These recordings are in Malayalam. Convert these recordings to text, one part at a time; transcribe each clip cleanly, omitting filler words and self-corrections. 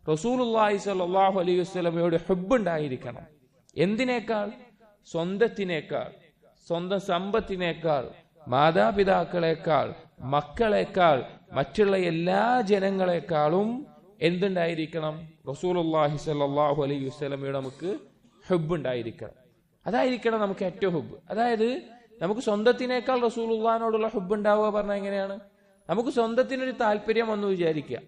റസൂലുള്ളാഹി സ്വല്ലല്ലാഹു അലൈഹി വസല്ലമയോട് ഹുബ്ബുണ്ടായിരിക്കണം. എന്തിനേക്കാൾ? സ്വന്തത്തിനേക്കാൾ, സ്വന്തം സമ്പത്തിനേക്കാൾ, മാതാപിതാക്കളെക്കാൾ, മക്കളെക്കാൾ, മറ്റുള്ള എല്ലാ ജനങ്ങളെക്കാളും എന്തുണ്ടായിരിക്കണം? റസൂലുള്ളാഹി സ്വല്ലല്ലാഹു അലൈഹി വസല്ലമയോട് നമുക്ക് ഹുബ്ബുണ്ടായിരിക്കണം. അതായിരിക്കണം നമുക്ക് ഏറ്റവും ഹുബ്ബ്. അതായത് നമുക്ക് സ്വന്തത്തിനേക്കാൾ റസൂലുള്ളാഹിനോടുള്ള ഹുബ്ബ് ഉണ്ടാവുക പറഞ്ഞാൽ എങ്ങനെയാണ്? നമുക്ക് സ്വന്തത്തിനൊരു താല്പര്യം വന്നു വിചാരിക്കുക,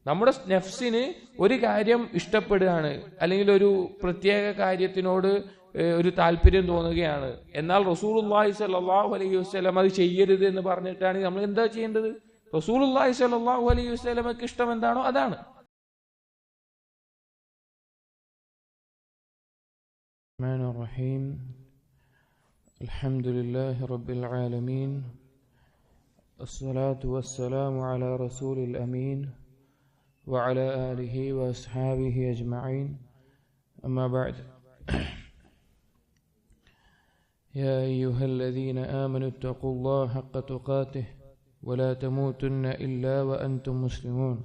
നമ്മുടെ നഫ്സിന് ഒരു കാര്യം ഇഷ്ടപ്പെടുകയാണ്, അല്ലെങ്കിൽ ഒരു പ്രത്യേക കാര്യത്തിനോട് ഒരു താല്പര്യം തോന്നുകയാണ്. എന്നാൽ റസൂലുള്ളാഹി സ്വല്ലല്ലാഹു അലൈഹി വസല്ലം അത് ചെയ്യരുത് എന്ന് പറഞ്ഞിട്ടാണെങ്കിൽ നമ്മൾ എന്താ ചെയ്യേണ്ടത്? റസൂലുള്ളാഹി സ്വല്ലല്ലാഹു അലൈഹി വസല്ലമക്ക് ഇഷ്ടം എന്താണോ അതാണ്. റഹീം. അൽഹംദുലില്ലാഹി റബ്ബിൽ ആലമീൻ. അസ്സലാത്തു വസ്സലാമു അലാ റസൂലിൽ അമീൻ വഅലാ ആലിഹി വഅസ്ഹാബിഹി അജ്മഈൻ. അമ്മാ ബഅദ്. യാ അയ്യുഹല്ലദീന ആമനു ഇത്തഖുല്ലാഹ ഹഖ്ക തുഖാതിഹി വലാ തമൂതുന്ന ഇല്ലാ വഅൻതും മുസ്ലിമൂൻ.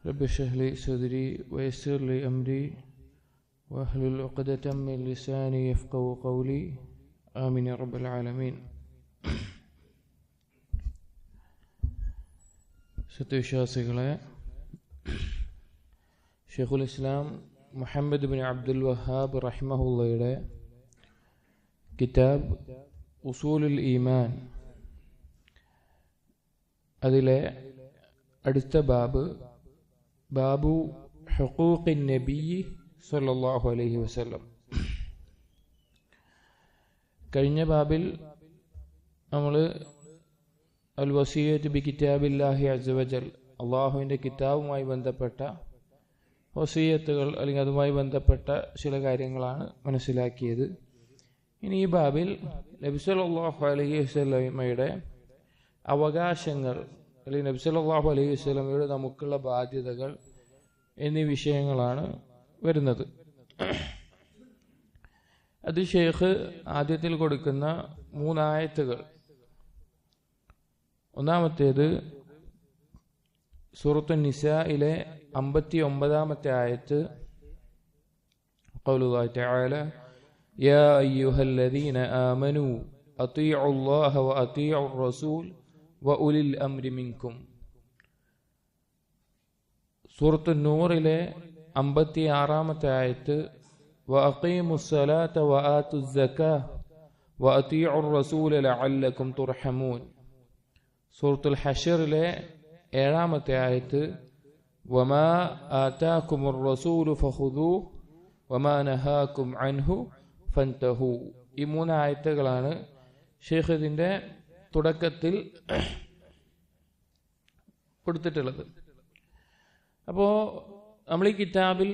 റബ്ബി ഇശ്റഹ് ലി സദ്രി വയസ്സിർ ലി അംരി വഹ്ലുൽ ഉഖ്ദതം മിൻ ലിസാനി യഫ്ഖഹു ഖൗലി. ആമീൻ യാ റബ്ബൽ ആലമീൻ. സത്യവിശ്വാസികളെ, ഷെയ്ഖുൽ ഇസ്ലാം മുഹമ്മദ് ബിൻ അബ്ദുൽ വഹാബ് റഹിമഹുള്ളയുടെ കിതാബ് ഉസൂലുൽ ഈമാൻ, അതിലെ അടുത്ത ബാബു ഹുഖൂഖിൻ നബി സല്ലല്ലാഹു അലൈഹി വസല്ലം. കഴിഞ്ഞ ബാബിൽ നമ്മൾ അൽ വസിയ്യത്ത് ബി കിതാബില്ലാഹി അസ്സ വജൽ, അള്ളാഹുവിൻ്റെ കിതാബുമായി ബന്ധപ്പെട്ട വസിയ്യത്തുകൾ അല്ലെങ്കിൽ അതുമായി ബന്ധപ്പെട്ട ചില കാര്യങ്ങളാണ് മനസ്സിലാക്കിയത്. ഇനി ഈ ബാബിൽ നബി സല്ലല്ലാഹു അലൈഹി വസല്ലമയുടെ അവകാശങ്ങൾ അല്ലെങ്കിൽ നബി സല്ലല്ലാഹു അലൈഹി വസല്ലമയുടെ നമുക്കുള്ള ബാധ്യതകൾ എന്നീ വിഷയങ്ങളാണ് വരുന്നത്. അത് ഷെയ്ഖ് ആദ്യത്തിൽ കൊടുക്കുന്ന 3 ആയത്തുകൾ. ഒന്നാമത്തേത് സൂറത്തുൻ നിസായിലെ 59-ാമത്തെ ആയത്ത്. ഖൗലുല്ലാഹി തആല യാ അയ്യുഹല്ലദീന ആമനൂ അത്തീഉല്ലാഹ വഅത്തീഉർ റസൂൽ വഉലിൽ അംരി മിൻകും. സൂറത്തുൻ നൂറിലെ 56-ാമത്തെ ആയത്ത് വഅഖീമുസ്സലാത വആതുസ്സകാഹ വഅത്തീഉർ റസൂല ലഅല്ലകും തുർഹമൂൻ. സൂറത്തുൽ ഹശറിലെ 7-ാമത്തെ ആയത്ത് വമാ ആതാകുമുർ റസൂലു ഫഖുദൂഹു വമാ നഹാകും അൻഹു ഫൻതഹു. ഈ 3 ആയത്തുകളാണ് ഷെയ്ഖ് ഇതിൻ്റെ തുടക്കത്തിൽ കൊടുത്തിട്ടുള്ളത്. അപ്പോൾ നമ്മൾ ഈ കിതാബിൽ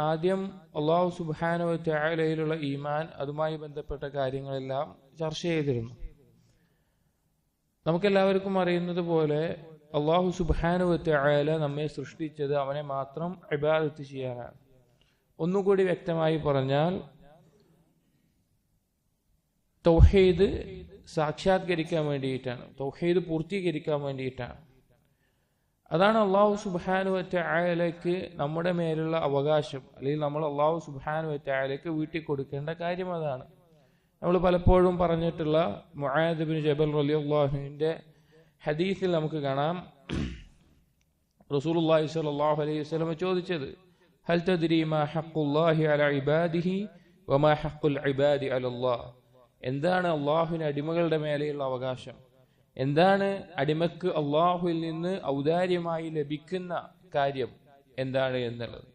ആദ്യം അല്ലാഹു സുബ്ഹാനഹു വ തആലയിലുള്ള ഈമാൻ, അതുമായി ബന്ധപ്പെട്ട കാര്യങ്ങളെല്ലാം ചർച്ച ചെയ്തിരുന്നു. നമുക്കെല്ലാവർക്കും അറിയുന്നത് പോലെ അല്ലാഹു സുബ്ഹാനഹു വ തആല നമ്മെ സൃഷ്ടിച്ചത് അവനെ മാത്രം ഇബാദത്ത് ചെയ്യാനാണ്. ഒന്നുകൂടി വ്യക്തമായി പറഞ്ഞാൽ തൗഹീദ് സാക്ഷാത്കരിക്കാൻ വേണ്ടിയിട്ടാണ്, തൗഹീദ് പൂർത്തീകരിക്കാൻ വേണ്ടിയിട്ടാണ്. അതാണ് അല്ലാഹു സുബ്ഹാനഹു വ തആലയ്ക്ക് നമ്മുടെ മേലുള്ള അവകാശം, അല്ലെങ്കിൽ നമ്മൾ അല്ലാഹു സുബ്ഹാനഹു വ തആലയ്ക്ക് വീട്ടി കൊടുക്കേണ്ട കാര്യം അതാണ്. നമ്മൾ പലപ്പോഴും പറഞ്ഞിട്ടുള്ള മുആദ് ബിൻ ജബൽ റളിയല്ലാഹു അൻഹുവിന്റെ ഹദീസിൽ നമുക്ക് കാണാം, റസൂലുള്ളാഹി സ്വല്ലല്ലാഹു അലൈഹി വസല്ലം ചോദിച്ചത് ഹൽ തദ്രി മാ ഹഖ്ഖുല്ലാഹി അലാ ഇബാദിഹി വമാ ഹഖ്ഖുൽ ഇബാദി അലല്ലാഹ്. എന്താണ് അള്ളാഹുവിന് അടിമകളുടെ മേലെയുള്ള അവകാശം, എന്താണ് അടിമക്ക് അള്ളാഹുവിൽ നിന്ന് ഔദാര്യമായി ലഭിക്കുന്ന കാര്യം എന്താണ് എന്നുള്ളത്.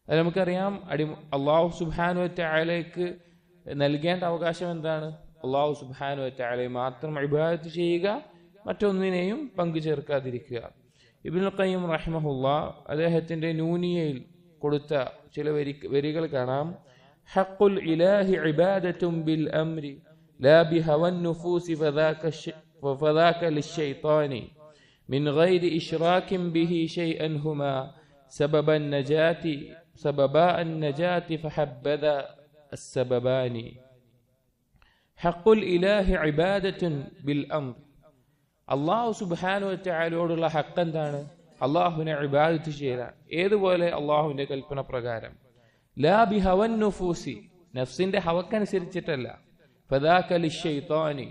അത് നമുക്കറിയാം. അള്ളാഹു സുബ്ഹാനഹു വ തആലയ്ക്ക് നൽകേണ്ട അവകാശം എന്താണ്? അള്ളാഹു സുബ്ഹാനഹു വ തആലയെ മാത്രം ഇബാദത്ത് ചെയ്യുക, മറ്റൊന്നിനെയും പങ്കു ചേർക്കാതിരിക്കുക. ഇബ്നുൽ ഖയ്യിം റഹിമഹുല്ലാഹ് അദ്ദേഹത്തിന്റെ നൂനിയയിൽ കൊടുത്ത ചില വരികൾ കാണാം. ഹഖ്ഖുൽ ഇലാഹി ഇബാദത്തുൻ ബിൽ അംരി ലാ ബിഹവൻ നുഫൂസി ഫദാക ലിശ്ശൈത്താനി മിൻ ഗൈരി ഇശ്റാകിൻ ബിഹി ശൈഅൻ ഹുമാ സബബൻ നജാതി ഫഹബ്ബദ അസ്സബബാനി. ഹഖ്ഖുൽ ഇലാഹി ഇബാദത്തുൻ ബിൽ അംർ. അല്ലാഹു സുബ്ഹാനഹു വ തആലയോടുള്ള ഹഖ് എന്താണ്? അള്ളാഹുവിനെ ഇബാദത്ത് ചെയ്യലാണ്. ഏതുപോലെ? അള്ളാഹുവിന്റെ കൽപ്പന പ്രകാരം. ലാ ബിഹവൻ നുഫൂസി, നഫ്സിന്റെ ഹവക്കനുസരിച്ചിട്ടല്ല. ഫദാക ലിശ്ശൈത്താനി,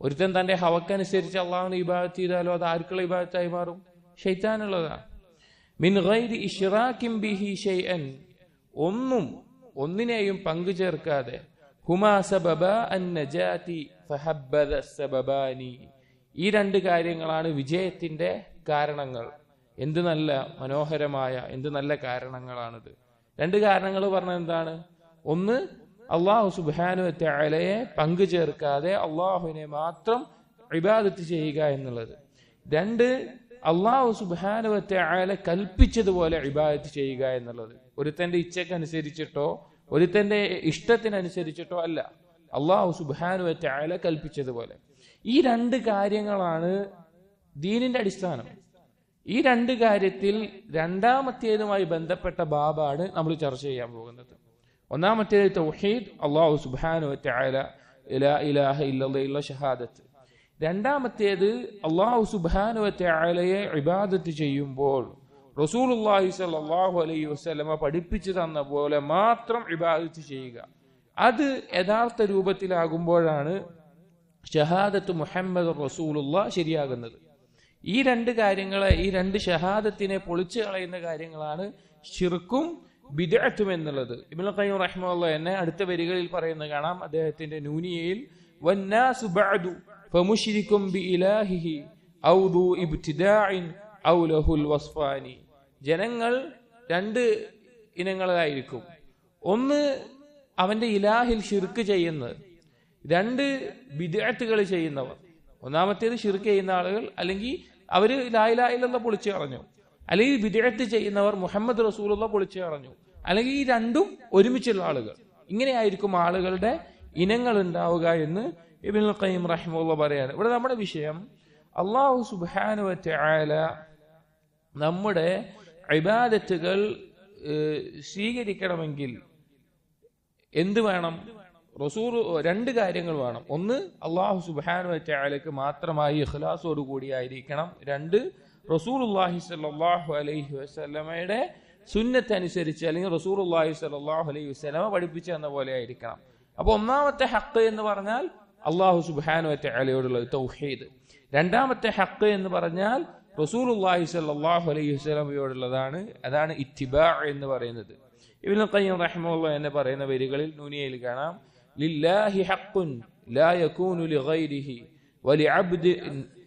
ഒരുത്തൻ തന്റെ ഹവക്കനുസരിച്ച് അള്ളാഹുവിനെ ഇബാദത്ത് ചെയ്താലോ അത് ആർക്കുള്ള ഇബാദത്തായി മാറും? ശൈത്താനുള്ളതാണ്. മിൻ ഗൈരി ഇശ്റാകിൻ ബിഹി ഷൈഅൻ, ഒന്നിനെയും പങ്കു ചേർക്കാതെ. ഹുമാ സബബാ അൻ നജാതി ഫഹബ്ബദ സബബാനി, ഈ രണ്ട് കാര്യങ്ങളാണ് വിജയത്തിന്റെ കാരണങ്ങൾ. എന്ത് നല്ല മനോഹരമായ, എന്ത് നല്ല കാരണങ്ങളാണിത്. രണ്ട് കാരണങ്ങൾ പറഞ്ഞത് എന്താണ്? ഒന്ന്, അള്ളാഹു സുബ്ഹാനഹു വ തആലയെ പങ്കു ചേർക്കാതെ അള്ളാഹുവിനെ മാത്രം ഇബാദത്ത് ചെയ്യുക എന്നുള്ളത്. രണ്ട്, അള്ളാഹു സുബ്ഹാനഹു വ തആല കൽപ്പിച്ചതുപോലെ ഇബാദത്ത് ചെയ്യുക എന്നുള്ളത്. ഒരുത്തന്റെ ഇച്ഛക്കനുസരിച്ചിട്ടോ ഒരുത്തന്റെ ഇഷ്ടത്തിനനുസരിച്ചിട്ടോ അല്ല, അള്ളാഹു സുബ്ഹാനഹു വ തആല കൽപ്പിച്ചതുപോലെ. ഈ രണ്ട് കാര്യങ്ങളാണ് ദീനിന്റെ അടിസ്ഥാനം. ഈ രണ്ട് കാര്യത്തിൽ രണ്ടാമത്തേതുമായി ബന്ധപ്പെട്ട ബാബാണ് നമ്മൾ ചർച്ച ചെയ്യാൻ പോകുന്നത്. ഒന്നാമത്തേത് തൗഹീദ്, അല്ലാഹു സുബ്ഹാനഹു വ തആല ലാ ഇലാഹ ഇല്ലല്ലാഹ് ഷഹാദത്ത്. രണ്ടാമത്തേത് അല്ലാഹു സുബ്ഹാനഹു വ തആലയെ ഇബാദത്ത് ചെയ്യുമ്പോൾ റസൂലുള്ളാഹി സ്വല്ലല്ലാഹു അലൈഹി വസല്ലമ പഠിപ്പിച്ചു തന്ന പോലെ മാത്രം ഇബാദത്ത് ചെയ്യുക. അത് യഥാർത്ഥ രൂപത്തിലാകുമ്പോഴാണ് ഷഹാദത്ത് മുഹമ്മദ് റസൂലുള്ളാഹ് ശരിയാകുന്നത്. ഈ രണ്ട് കാര്യങ്ങളെ, ഈ രണ്ട് ഷഹാദത്തിനെ പൊളിച്ചു കളയുന്ന കാര്യങ്ങളാണ് ശിർക്കും ബിദ്അത്തും എന്നുള്ളത്. ഇബ്നുൽ ഖയ്യിം റഹിമഹുല്ലാഹ് എന്നെ അടുത്ത വരികളിൽ പറയുന്നത് കാണാം. അദ്ദേഹത്തിന്റെ നൂനിയയിൽ വന്നാസു ബഅദു ഫമുശ്രികും ബിഇലാഹിഹി ഔ ദു ഇബ്തിദാഇൻ ഔ ലഹുൽ വസ്ഫാനി, ജനങ്ങൾ രണ്ട് ഇനങ്ങളായിരിക്കും. ഒന്ന് അവന്റെ ഇലാഹിൽ ശിർക്ക് ചെയ്യുന്നത്, രണ്ട് ബിദ്അത്തുകൾ ചെയ്യുന്നവർ. ഒന്നാമത്തേത് ശിർക്ക് ചെയ്യുന്ന ആളുകൾ, അല്ലെങ്കിൽ അവര് ലാ ഇലാഹ ഇല്ലല്ലാഹ് പൊളിച്ചു കളഞ്ഞു, അല്ലെങ്കിൽ ബിദ്അത്ത് ചെയ്യുന്നവർ മുഹമ്മദ് റസൂലുള്ളാഹ് പൊളിച്ചു കളഞ്ഞു, അല്ലെങ്കിൽ ഈ രണ്ടും ഒരുമിച്ചുള്ള ആളുകൾ. ഇങ്ങനെയായിരിക്കും ആളുകളുടെ ഇനങ്ങൾ ഉണ്ടാവുക എന്ന് ഇബ്നുൽ ഖയ്യിം റഹിമഹുല്ലാഹ് പറയാണ്. ഇവിടെ നമ്മുടെ വിഷയം, അല്ലാഹു സുബ്ഹാനഹു വ തആല നമ്മുടെ ഇബാദത്തുകൾ സ്വീകരിക്കണമെങ്കിൽ എന്ത് വേണം? റസൂൽ രണ്ട് കാര്യങ്ങൾ വേണം. ഒന്ന്, അല്ലാഹു സുബ്ഹാനഹു വ തആലക്ക് മാത്രമായി ഇഖ്ലാസോട് കൂടിയായിരിക്കണം. രണ്ട്, റസൂലുള്ളാഹി സ്വല്ലല്ലാഹു അലൈഹി വസല്ലമയുടെ സുന്നത്ത് അനുസരിച്ച്, അല്ലെങ്കിൽ റസൂലുള്ളാഹി സ്വല്ലല്ലാഹു അലൈഹി വസല്ലമ പഠിപ്പിച്ചു തന്ന പോലെ ആയിരിക്കണം. അപ്പൊ ഒന്നാമത്തെ ഹഖ് എന്ന് പറഞ്ഞാൽ അല്ലാഹു സുബ്ഹാനഹു വ തആലയോടുള്ള തൗഹീദ്. രണ്ടാമത്തെ ഹഖ് എന്ന് പറഞ്ഞാൽ റസൂലുള്ളാഹി സ്വല്ലല്ലാഹു അലൈഹി വസല്ലമയോടുള്ളതാണ്. അതാണ് ഇത്തിബാ എന്ന് പറയുന്നത്. ഇബ്നുൽ ഖയ്യിം റഹിമഹുല്ലാഹ് എന്നെ പറയുന്ന വരികളിൽ നൂനിയയിൽ കാണാം, ലില്ലാഹി ഹഖ്ഖുൻ ലാ യകൂനു ലിഗൈരിഹി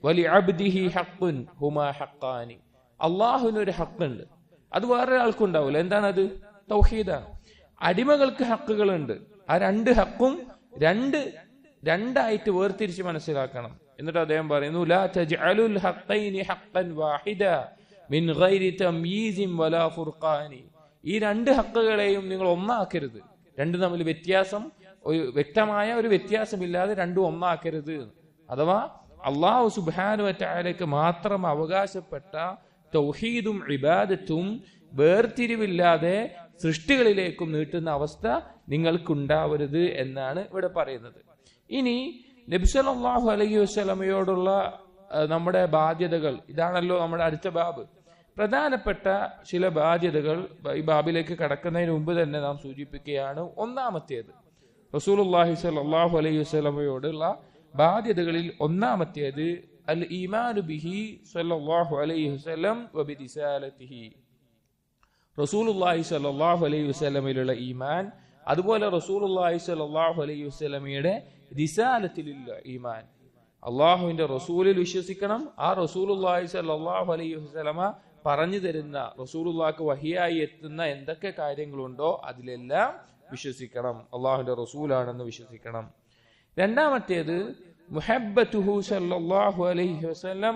വലിഅബ്ദിഹി ഹഖ്ഖുൻ ഹുമാ ഹഖ്ഖാനി. അല്ലാഹുവിന് ഒരു ഹഖ്ഖുണ്ട്, അത് വേറൊരാൾക്കുണ്ടാവില്ല. എന്താണത്? തൗഹീദാണ്. അടിമകൾക്ക് ഹക്കുകളുണ്ട്. ആ രണ്ട് ഹക്കും രണ്ടായിട്ട് വേർതിരിച്ച് മനസ്സിലാക്കണം. എന്നിട്ട് അദ്ദേഹം പറയുന്നു, ലാ തജ്അലുൽ ഹഖ്ഖൈനി ഹഖ്ഖൻ വാഹിദ മിൻ ഗൈരി തംയീസിൻ വലാ ഫുർഖാനി. ഈ രണ്ട് ഹക്കുകളെയും നിങ്ങൾ ഒന്നാക്കരുത്. രണ്ടും തമ്മിൽ വ്യത്യാസം, വ്യക്തമായ ഒരു വ്യത്യാസമില്ലാതെ രണ്ടും ഒന്നാക്കരുത്. അഥവാ അല്ലാഹു സുബ്ഹാനഹു വ തആലയ്ക്ക് മാത്രം അവകാശപ്പെട്ട തൗഹീദും ഇബാദത്തും വേർതിരിവില്ലാതെ സൃഷ്ടികളിലേക്കും നീട്ടുന്ന അവസ്ഥ നിങ്ങൾക്കുണ്ടാവരുത് എന്നാണ് ഇവിടെ പറയുന്നത്. ഇനി നബി സല്ലല്ലാഹു അലൈഹി വസല്ലമയോടുള്ള നമ്മുടെ ബാധ്യതകൾ, ഇതാണല്ലോ നമ്മുടെ അടുത്ത ബാബ്. പ്രധാനപ്പെട്ട ചില ബാധ്യതകൾ ഈ ബാബിലേക്ക് കടക്കുന്നതിന് മുമ്പ് തന്നെ നാം സൂചിപ്പിക്കുകയാണ്. ഒന്നാമത്തേത്, റസൂലുള്ളാഹി സ്വല്ലല്ലാഹു അലൈഹി വസല്ലമയോടുള്ള ബാധ്യതകളിൽ ഒന്നാമത്തേത് അൽ ഈമാനു ബിഹി സ്വല്ലല്ലാഹു അലൈഹി വസല്ലം വബിരിസാലതിഹി. റസൂലുള്ളാഹി സ്വല്ലല്ലാഹു അലൈഹി വസല്ലമയിലുള്ള ഈമാൻ, അതുപോലെ റസൂലുള്ളാഹി സ്വല്ലല്ലാഹു അലൈഹി വസല്ലമയുടെ റിസാലത്തിലുള്ള ഈമാൻ. അള്ളാഹുവിന്റെ റസൂലിൽ വിശ്വസിക്കണം. ആ റസൂലുള്ളാഹി സ്വല്ലല്ലാഹു അലൈഹി വസല്ലമ പറഞ്ഞു തരുന്ന, റസൂലുള്ളാഹിക്ക് വഹിയായി എത്തുന്ന എന്തൊക്കെ കാര്യങ്ങളുണ്ടോ അതിലെല്ലാം വിശ്വസിക്കണം. അള്ളാഹുവിന്റെ റസൂലാണെന്ന് വിശ്വസിക്കണം. രണ്ടാമത്തേത് മുഹബ്ബത്തുഹു സ്വല്ലല്ലാഹു അലൈഹി വസല്ലം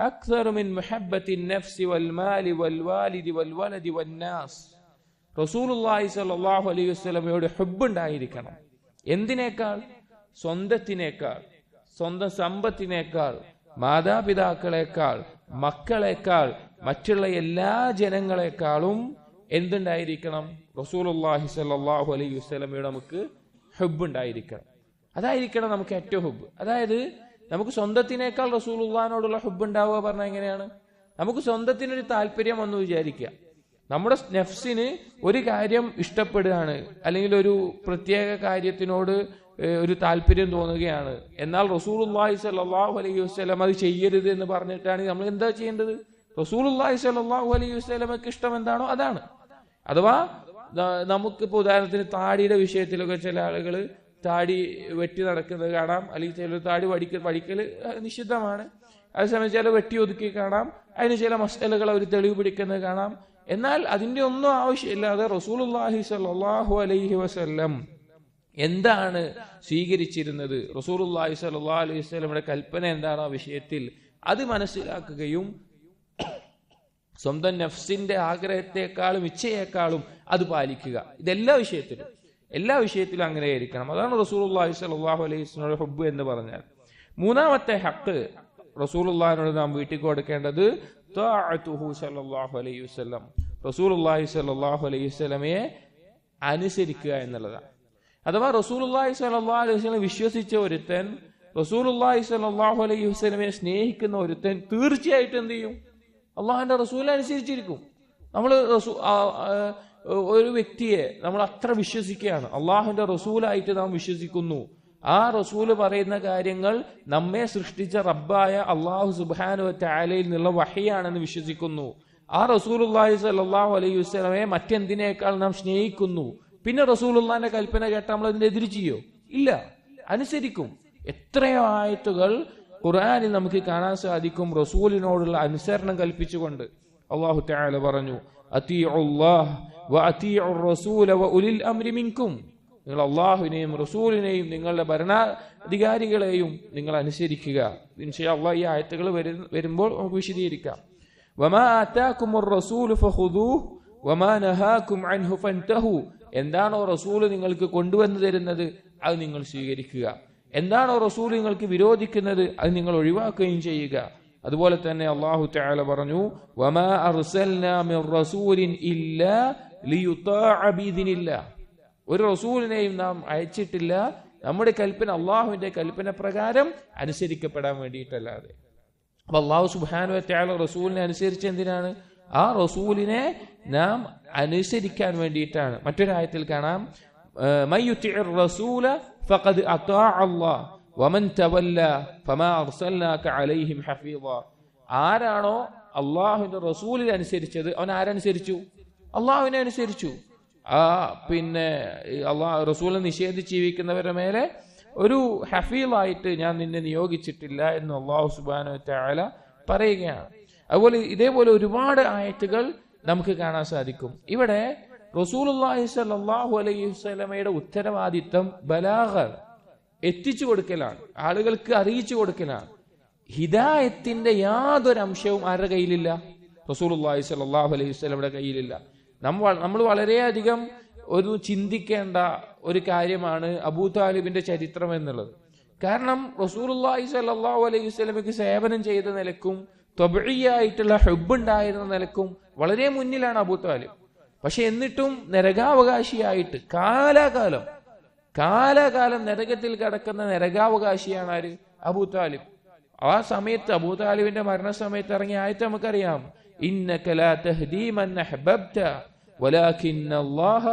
അക്സറു മിൻ മുഹബ്ബത്തിൻ നഫ്സി വൽ മാലി വൽ വാലിദി വൽ വലദി വൻ നാസ്. റസൂലുള്ളാഹി സ്വല്ലല്ലാഹു അലൈഹി വസല്ലമയോട് ഹുബ്ബ് ഉണ്ടായിരിക്കണം. എന്തിനേക്കാൾ? സ്വന്തത്തിനേക്കാൾ, സ്വന്തം സമ്പത്തിനേക്കാൾ, മാതാപിതാക്കളെക്കാൾ, മക്കളെക്കാൾ, മറ്റുള്ള എല്ലാ ജനങ്ങളെക്കാളും എന്തുണ്ടായിരിക്കണം? റസൂലുള്ളാഹി സ്വല്ലല്ലാഹു അലൈഹി വസല്ലമയോട് നമുക്ക് ഹുബ്ബ് ഉണ്ടായിരിക്കണം. അതായിരിക്കണം നമുക്ക് ഏറ്റവും ഹുബ്ബ്. അതായത് നമുക്ക് സ്വന്തത്തിനേക്കാൾ റസൂലുള്ളാഹിനോടുള്ള ഹുബ്ബ് ഉണ്ടാവുക പറഞ്ഞാൽ എങ്ങനെയാണ്? നമുക്ക് സ്വന്തത്തിനൊരു താല്പര്യം വന്നു വിചാരിക്കുക, നമ്മുടെ നെഫ്സിന് ഒരു കാര്യം ഇഷ്ടപ്പെടുകയാണ്, അല്ലെങ്കിൽ ഒരു പ്രത്യേക കാര്യത്തിനോട് ഒരു താല്പര്യം തോന്നുകയാണ്. എന്നാൽ റസൂലുള്ളാഹി സ്വല്ലല്ലാഹു അലൈഹി വസല്ലം അത് ചെയ്യരുത് എന്ന് പറഞ്ഞിട്ടാണെങ്കിൽ നമ്മൾ എന്താ ചെയ്യേണ്ടത്? റസൂലുള്ളാഹി സ്വല്ലല്ലാഹു അലൈഹി വസല്ലമക്ക് ഇഷ്ടം എന്താണോ അതാണ്. അഥവാ നമുക്കിപ്പോ ഉദാഹരണത്തിന് താടിയുടെ വിഷയത്തിലൊക്കെ ചില ആളുകൾ താടി വെട്ടി നടക്കുന്നത് കാണാം, അല്ലെങ്കിൽ ചില താടി പഠിക്കൽ നിഷിദ്ധമാണ്. അതേസമയം ചില വെട്ടി ഒതുക്കി കാണാം, അതിന് ചില മസലകൾ അവർ തെളിവ് പിടിക്കുന്നത് കാണാം. എന്നാൽ അതിന്റെ ഒന്നും ആവശ്യമില്ലാതെ റസൂലുള്ളാഹി സ്വല്ലല്ലാഹു അലൈഹി വസല്ലം എന്താണ് സ്വീകരിച്ചിരുന്നത്, റസൂലുള്ളാഹി സ്വല്ലല്ലാഹു അലൈഹി വസല്ലമയുടെ കൽപ്പന എന്താണ് ആ വിഷയത്തിൽ, അത് മനസ്സിലാക്കുകയും സ്വന്തം നഫ്സിന്റെ ആഗ്രഹത്തെക്കാളും ഇച്ഛയേക്കാളും അത് പാലിക്കുക. ഇതെല്ലാ വിഷയത്തിലും അങ്ങനെയായിരിക്കണം. അതാണ് റസൂലുള്ളാഹി സ്വല്ലല്ലാഹു അലൈഹി വസല്ലമയുടെ ഹുബ്ബ് എന്ന് പറഞ്ഞാൽ. മൂന്നാമത്തെ ഹക്ക് റസൂലുള്ളാഹിനോട് നാം വീട്ടിൽ കൊടുക്കേണ്ടത് ത്വാഅതുഹു സ്വല്ലല്ലാഹു അലൈഹി വസല്ലം, റസൂലുള്ളാഹി സ്വല്ലല്ലാഹു അലൈഹി വസല്ലമയെ അനുസരിക്കുക എന്നുള്ളതാണ്. അഥവാ റസൂലുള്ളാഹി സ്വല്ലല്ലാഹു അലൈഹി വസല്ലം വിശ്വസിച്ച ഒരുത്തൻ, റസൂലുള്ളാഹി സ്വല്ലല്ലാഹു അലൈഹി വസല്ലമയെ സ്നേഹിക്കുന്ന ഒരുത്തൻ തീർച്ചയായിട്ടും എന്ത് ചെയ്യും? അള്ളാഹുവിന്റെ റസൂലിനെ അനുസരിച്ചിരിക്കും. നമ്മൾ ഒരു വ്യക്തിയെ നമ്മൾ അത്ര വിശ്വസിക്കുകയാണ്, അള്ളാഹുവിന്റെ റസൂലായിട്ട് നാം വിശ്വസിക്കുന്നു, ആ റസൂല് പറയുന്ന കാര്യങ്ങൾ നമ്മെ സൃഷ്ടിച്ച റബ്ബായ അള്ളാഹു സുബ്ഹാനഹു വ തആലയിൽ നിന്നുള്ള വഹയാണെന്ന് വിശ്വസിക്കുന്നു, ആ റസൂലുള്ളാഹി സ്വല്ലല്ലാഹു അലൈഹി വസല്ലമയെ മറ്റെന്തിനേക്കാൾ നാം സ്നേഹിക്കുന്നു. പിന്നെ റസൂലുള്ളാഹിന്റെ കൽപ്പന കേട്ടാൽ നമ്മൾ അതിന്റെ എതിര് ചെയ്യോ? ഇല്ല, അനുസരിക്കും. എത്രയോ ആയത്തുകൾ ഖുർആനിൽ നമുക്ക് കാണാൻ സാധിക്കും റസൂലിനോടുള്ള അനുസരണം കൽപ്പിച്ചുകൊണ്ട്. അല്ലാഹു തആല പറഞ്ഞു, അതീഉല്ലാഹ് വ അതീഉർ റസൂല വ ഉലിൽ അംരി മിൻകും, നിങ്ങൾ അള്ളാഹുവിനെയും റസൂലിനെയും നിങ്ങളുടെ ഭരണാധികാരികളെയും നിങ്ങൾ അനുസരിക്കുക. ഇൻഷാ അല്ലാഹ് ഈ ആയത്തുകൾ വരുമ്പോൾ നമുക്ക് വിശദീകരിക്കാം. വമാ ആതാകുമുർ റസൂലു ഫഖുദൂഹു വമാ നഹാകും അൻഹു ഫൻതഹു, എന്താണോ റസൂൽ നിങ്ങൾക്ക് കൊണ്ടുവന്നു തരുന്നത് അത് നിങ്ങൾ സ്വീകരിക്കുക, എന്താണോ റസൂൽ നിങ്ങൾക്ക് വിരോധിക്കുന്നത് അത് നിങ്ങൾ ഒഴിവാക്കുകയും ചെയ്യുക. അതുപോലെ തന്നെ അല്ലാഹു തആല പറഞ്ഞു, വമാ അർസൽനാ മിർ റസൂലിൻ ഇല്ലാ ലിയുതാഅ ബിഇദ്നില്ലാഹ്, ഒരു റസൂലിനെയും നാം അയച്ചിട്ടില്ല നമ്മുടെ കൽപ്പന അള്ളാഹുവിന്റെ കൽപ്പന പ്രകാരം അനുസരിക്കപ്പെടാൻ വേണ്ടിയിട്ടല്ലാതെ. അപ്പൊ അള്ളാഹു സുബ്ഹാനഹു വ തആല റസൂലിനെ അനുസരിച്ച് എന്തിനാണ്? ആ റസൂലിനെ നാം അനുസരിക്കാൻ വേണ്ടിയിട്ടാണ്. മറ്റൊരായത്തിൽ കാണാം, മൻ യുതിഇർ റസൂല ഫഖദ് അതാഅ അല്ലാഹ് വമൻ തവല്ല ഫമാ അർസൽനാക അലൈഹിം ഹഫീള, ആരാണോ അള്ളാഹുവിന്റെ റസൂലിനെ അനുസരിച്ചത് അവൻ ആരനുസരിച്ചു? അള്ളാഹുവിനെ അനുസരിച്ചു. പിന്നെ റസൂലിനെ നിഷേധിച്ച് ജീവിക്കുന്നവരുടെ മേലെ ഒരു ഹഫീളായിട്ട് ഞാൻ നിന്നെ നിയോഗിച്ചിട്ടില്ല എന്ന് അല്ലാഹു സുബ്ഹാനഹു വ തആല പറയുകയാണ്. അതുപോലെ ഇതേപോലെ ഒരുപാട് ആയത്തുകൾ നമുക്ക് കാണാൻ സാധിക്കും. ഇവിടെ റസൂലുള്ളാഹി സ്വല്ലല്ലാഹു അലൈഹി വസല്ലമയുടെ ഉത്തരവാദിത്തം ബലാഗ്, എത്തിച്ചു കൊടുക്കലാണ്, ആളുകൾക്ക് അറിയിച്ചു കൊടുക്കലാണ്. ഹിദായത്തിന്റെ യാതൊരു അംശവും ആരുടെ കയ്യിലില്ല? റസൂലുള്ളാഹി സ്വല്ലല്ലാഹു അലൈഹി വസല്ലമയുടെ കയ്യിലില്ല. നമ്മൾ വളരെയധികം ഒരു ചിന്തിക്കേണ്ട ഒരു കാര്യമാണ് അബൂ താലിബിന്റെ ചരിത്രം എന്നുള്ളത്. കാരണം റസൂലുള്ളാഹി സ്വല്ലല്ലാഹു അലൈഹി വസല്ലമയ്ക്ക് സേവനം ചെയ്ത നിലക്കും ത്വബഈയായിട്ടുള്ള ഹുബ്ബുണ്ടായിരുന്ന നിലക്കും വളരെ മുന്നിലാണ് അബൂ താലിബ്. പക്ഷെ എന്നിട്ടും നരകാവകാശിയായിട്ട് കാലാകാലം നരകത്തിൽ കിടക്കുന്ന നരകാവകാശിയാണ് ആര്? അബൂ താലിബ്. ആ സമയത്ത് അബൂ താലിബിന്റെ മരണസമയത്ത് ഇറങ്ങിയ ആയത്ത് നമുക്കറിയാം, ഇന്നക ലാ തഹ്ദീ മൻ അഹ്ബബ്ത വലാകിന്നല്ലാഹ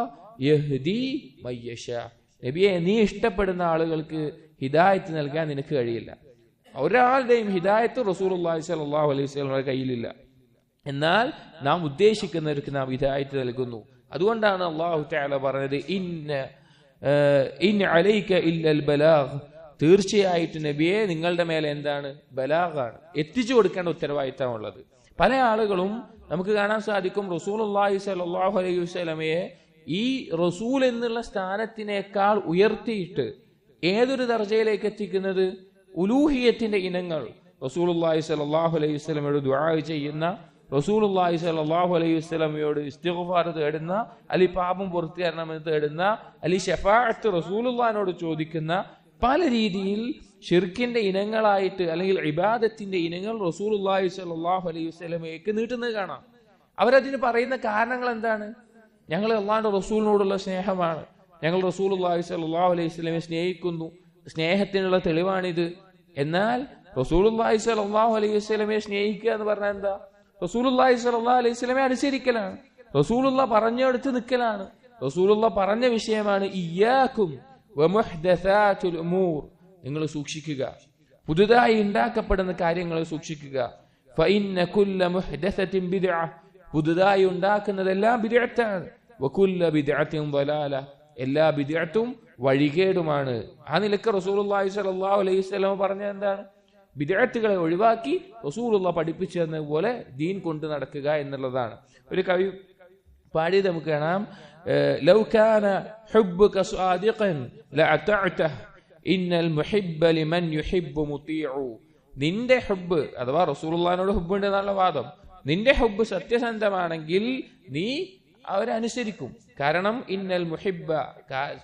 യഹ്ദീ മയ്യശാ, നബിയെ നീ ഇഷ്ടപ്പെടുന്ന ആളുകൾക്ക് ഹിദായത്ത് നൽകാൻ നിനക്ക് കഴിയില്ല. ഒരാളുടെയും ഹിദായത്ത് റസൂലുള്ളാഹി സ്വല്ലല്ലാഹു അലൈഹി വസല്ലമയുടെ കയ്യിലില്ല. എന്നാൽ നാം ഉദ്ദേശിക്കുന്നവർക്ക് നാം ഹിദായത്ത് നൽകുന്നു. അതുകൊണ്ടാണ് അല്ലാഹു തആല പറഞ്ഞത്, ഇൻ അലൈക ഇല്ലൽ ബലാഗ്, തീർച്ചയായിട്ടും നബിയെ നിങ്ങളുടെ മേലെ എന്താണ്? ബലാഗാണ്, എത്തിച്ചു കൊടുക്കേണ്ട ഉത്തരവാദിത്തമുള്ളത്. പല ആളുകളും നമുക്ക് കാണാൻ സാധിക്കും റസൂലുള്ളാഹി സ്വല്ലല്ലാഹു അലൈഹി വസല്ലമയെ ഈ റസൂൽ എന്നുള്ള സ്ഥാനത്തിനേക്കാൾ ഉയർത്തിയിട്ട് ഏതൊരു ദർജയിലേക്ക് എത്തിക്കുന്നത്? ഉലൂഹിയത്തിന്റെ ഇനങ്ങൾ, റസൂലുള്ളാഹി സ്വല്ലല്ലാഹു അലൈഹി വസല്ലമയോട് ദുആ ചെയ്യുന്ന, റസൂലുള്ളാഹി സ്വല്ലല്ലാഹു അലൈഹി വസല്ലമയോട് ഇസ്തിഗ്ഫാർ തേടുന്ന, അലി പാപം പുറത്തു തരണമെന്ന് തേടുന്ന, അലി ശഫാഅത്ത് റസൂലുള്ളാഹിനോട് ചോദിക്കുന്ന, പല രീതിയിൽ ഷിർക്കിന്റെ ഇനങ്ങളായിട്ട് അല്ലെങ്കിൽ ഇബാദത്തിന്റെ ഇനങ്ങൾ റസൂലുള്ളാഹി സ്വല്ലല്ലാഹു അലൈഹി വസല്ലമയ്ക്ക് നീട്ടുന്നത് കാണാം. അവരതിന് പറയുന്ന കാരണങ്ങൾ എന്താണ്? ഞങ്ങൾ അല്ലാഹുവിന്റെ റസൂലിനോടുള്ള സ്നേഹമാണ്, ഞങ്ങൾ റസൂലുള്ളാഹി സ്വല്ലല്ലാഹു അലൈഹി വസല്ലമയെ സ്നേഹിക്കുന്നു, സ്നേഹത്തിനുള്ള തെളിവാണിത്. എന്നാൽ റസൂലുള്ളാഹി സ്വല്ലല്ലാഹു അലൈഹി വസല്ലമയെ സ്നേഹിക്കുക എന്ന് പറഞ്ഞാൽ എന്താ? റസൂലുള്ളാഹി സ്വല്ലല്ലാഹു അലൈഹി വസല്ലമയെ അനുസരിക്കലാണ്, റസൂലുള്ള പറഞ്ഞെടുത്ത് നിൽക്കലാണ്. റസൂലുള്ള പറഞ്ഞ വിഷയമാണ് ഇയ്യാകും വമുഹ്ദസാതുൽ ഉമൂർ, നിങ്ങൾ സൂക്ഷിക്കുക, പുതുതായി ഉണ്ടാക്കപ്പെടുന്ന കാര്യങ്ങൾ സൂക്ഷിക്കുക. ഫഇന്ന കുല്ല മുഹ്ദസത്തിൻ ബിദ്അ, പുതുതായി ഉണ്ടാക്കുന്നതെല്ലാം ബിദ്അത്താണ്. വകുല്ല ബിദ്അത്തിൻ ദലാല, എല്ലാ ബിദ്അത്തും വഴികേടുമാണ്. ആ നിലക്ക് റസൂലുള്ളാഹി സ്വല്ലല്ലാഹു അലൈഹി വസല്ലം പറഞ്ഞ എന്താണ്? ബിദ്അത്തുകളെ ഒഴിവാക്കി റസൂലുള്ള പഠിപ്പിച്ചു തന്നതുപോലെ ദീൻ കൊണ്ട് നടക്കുക എന്നുള്ളതാണ്. ഒരു കവി പാടിയത് നമുക്ക് കാണാം, ലൗ കാന ഹുബ്ബുക സാദിഖൻ ലഅതഅതഹ് ഇന്നൽ മുഹിബ്ബ ലിമൻ യുഹിബ്ബു മുതീഉ. നിന്റെ ഹുബ്ബ് അഥവാ റസൂലുള്ളാഹിനോട് ഹുബ്ബുണ്ട് എന്നുള്ള വാദം, നിന്റെ ഹുബ്ബ് സത്യസന്ധമാണെങ്കിൽ നീ അവരെ അനുസരിക്കും. കാരണം ഇന്നൽ മുഹിബ്ബ,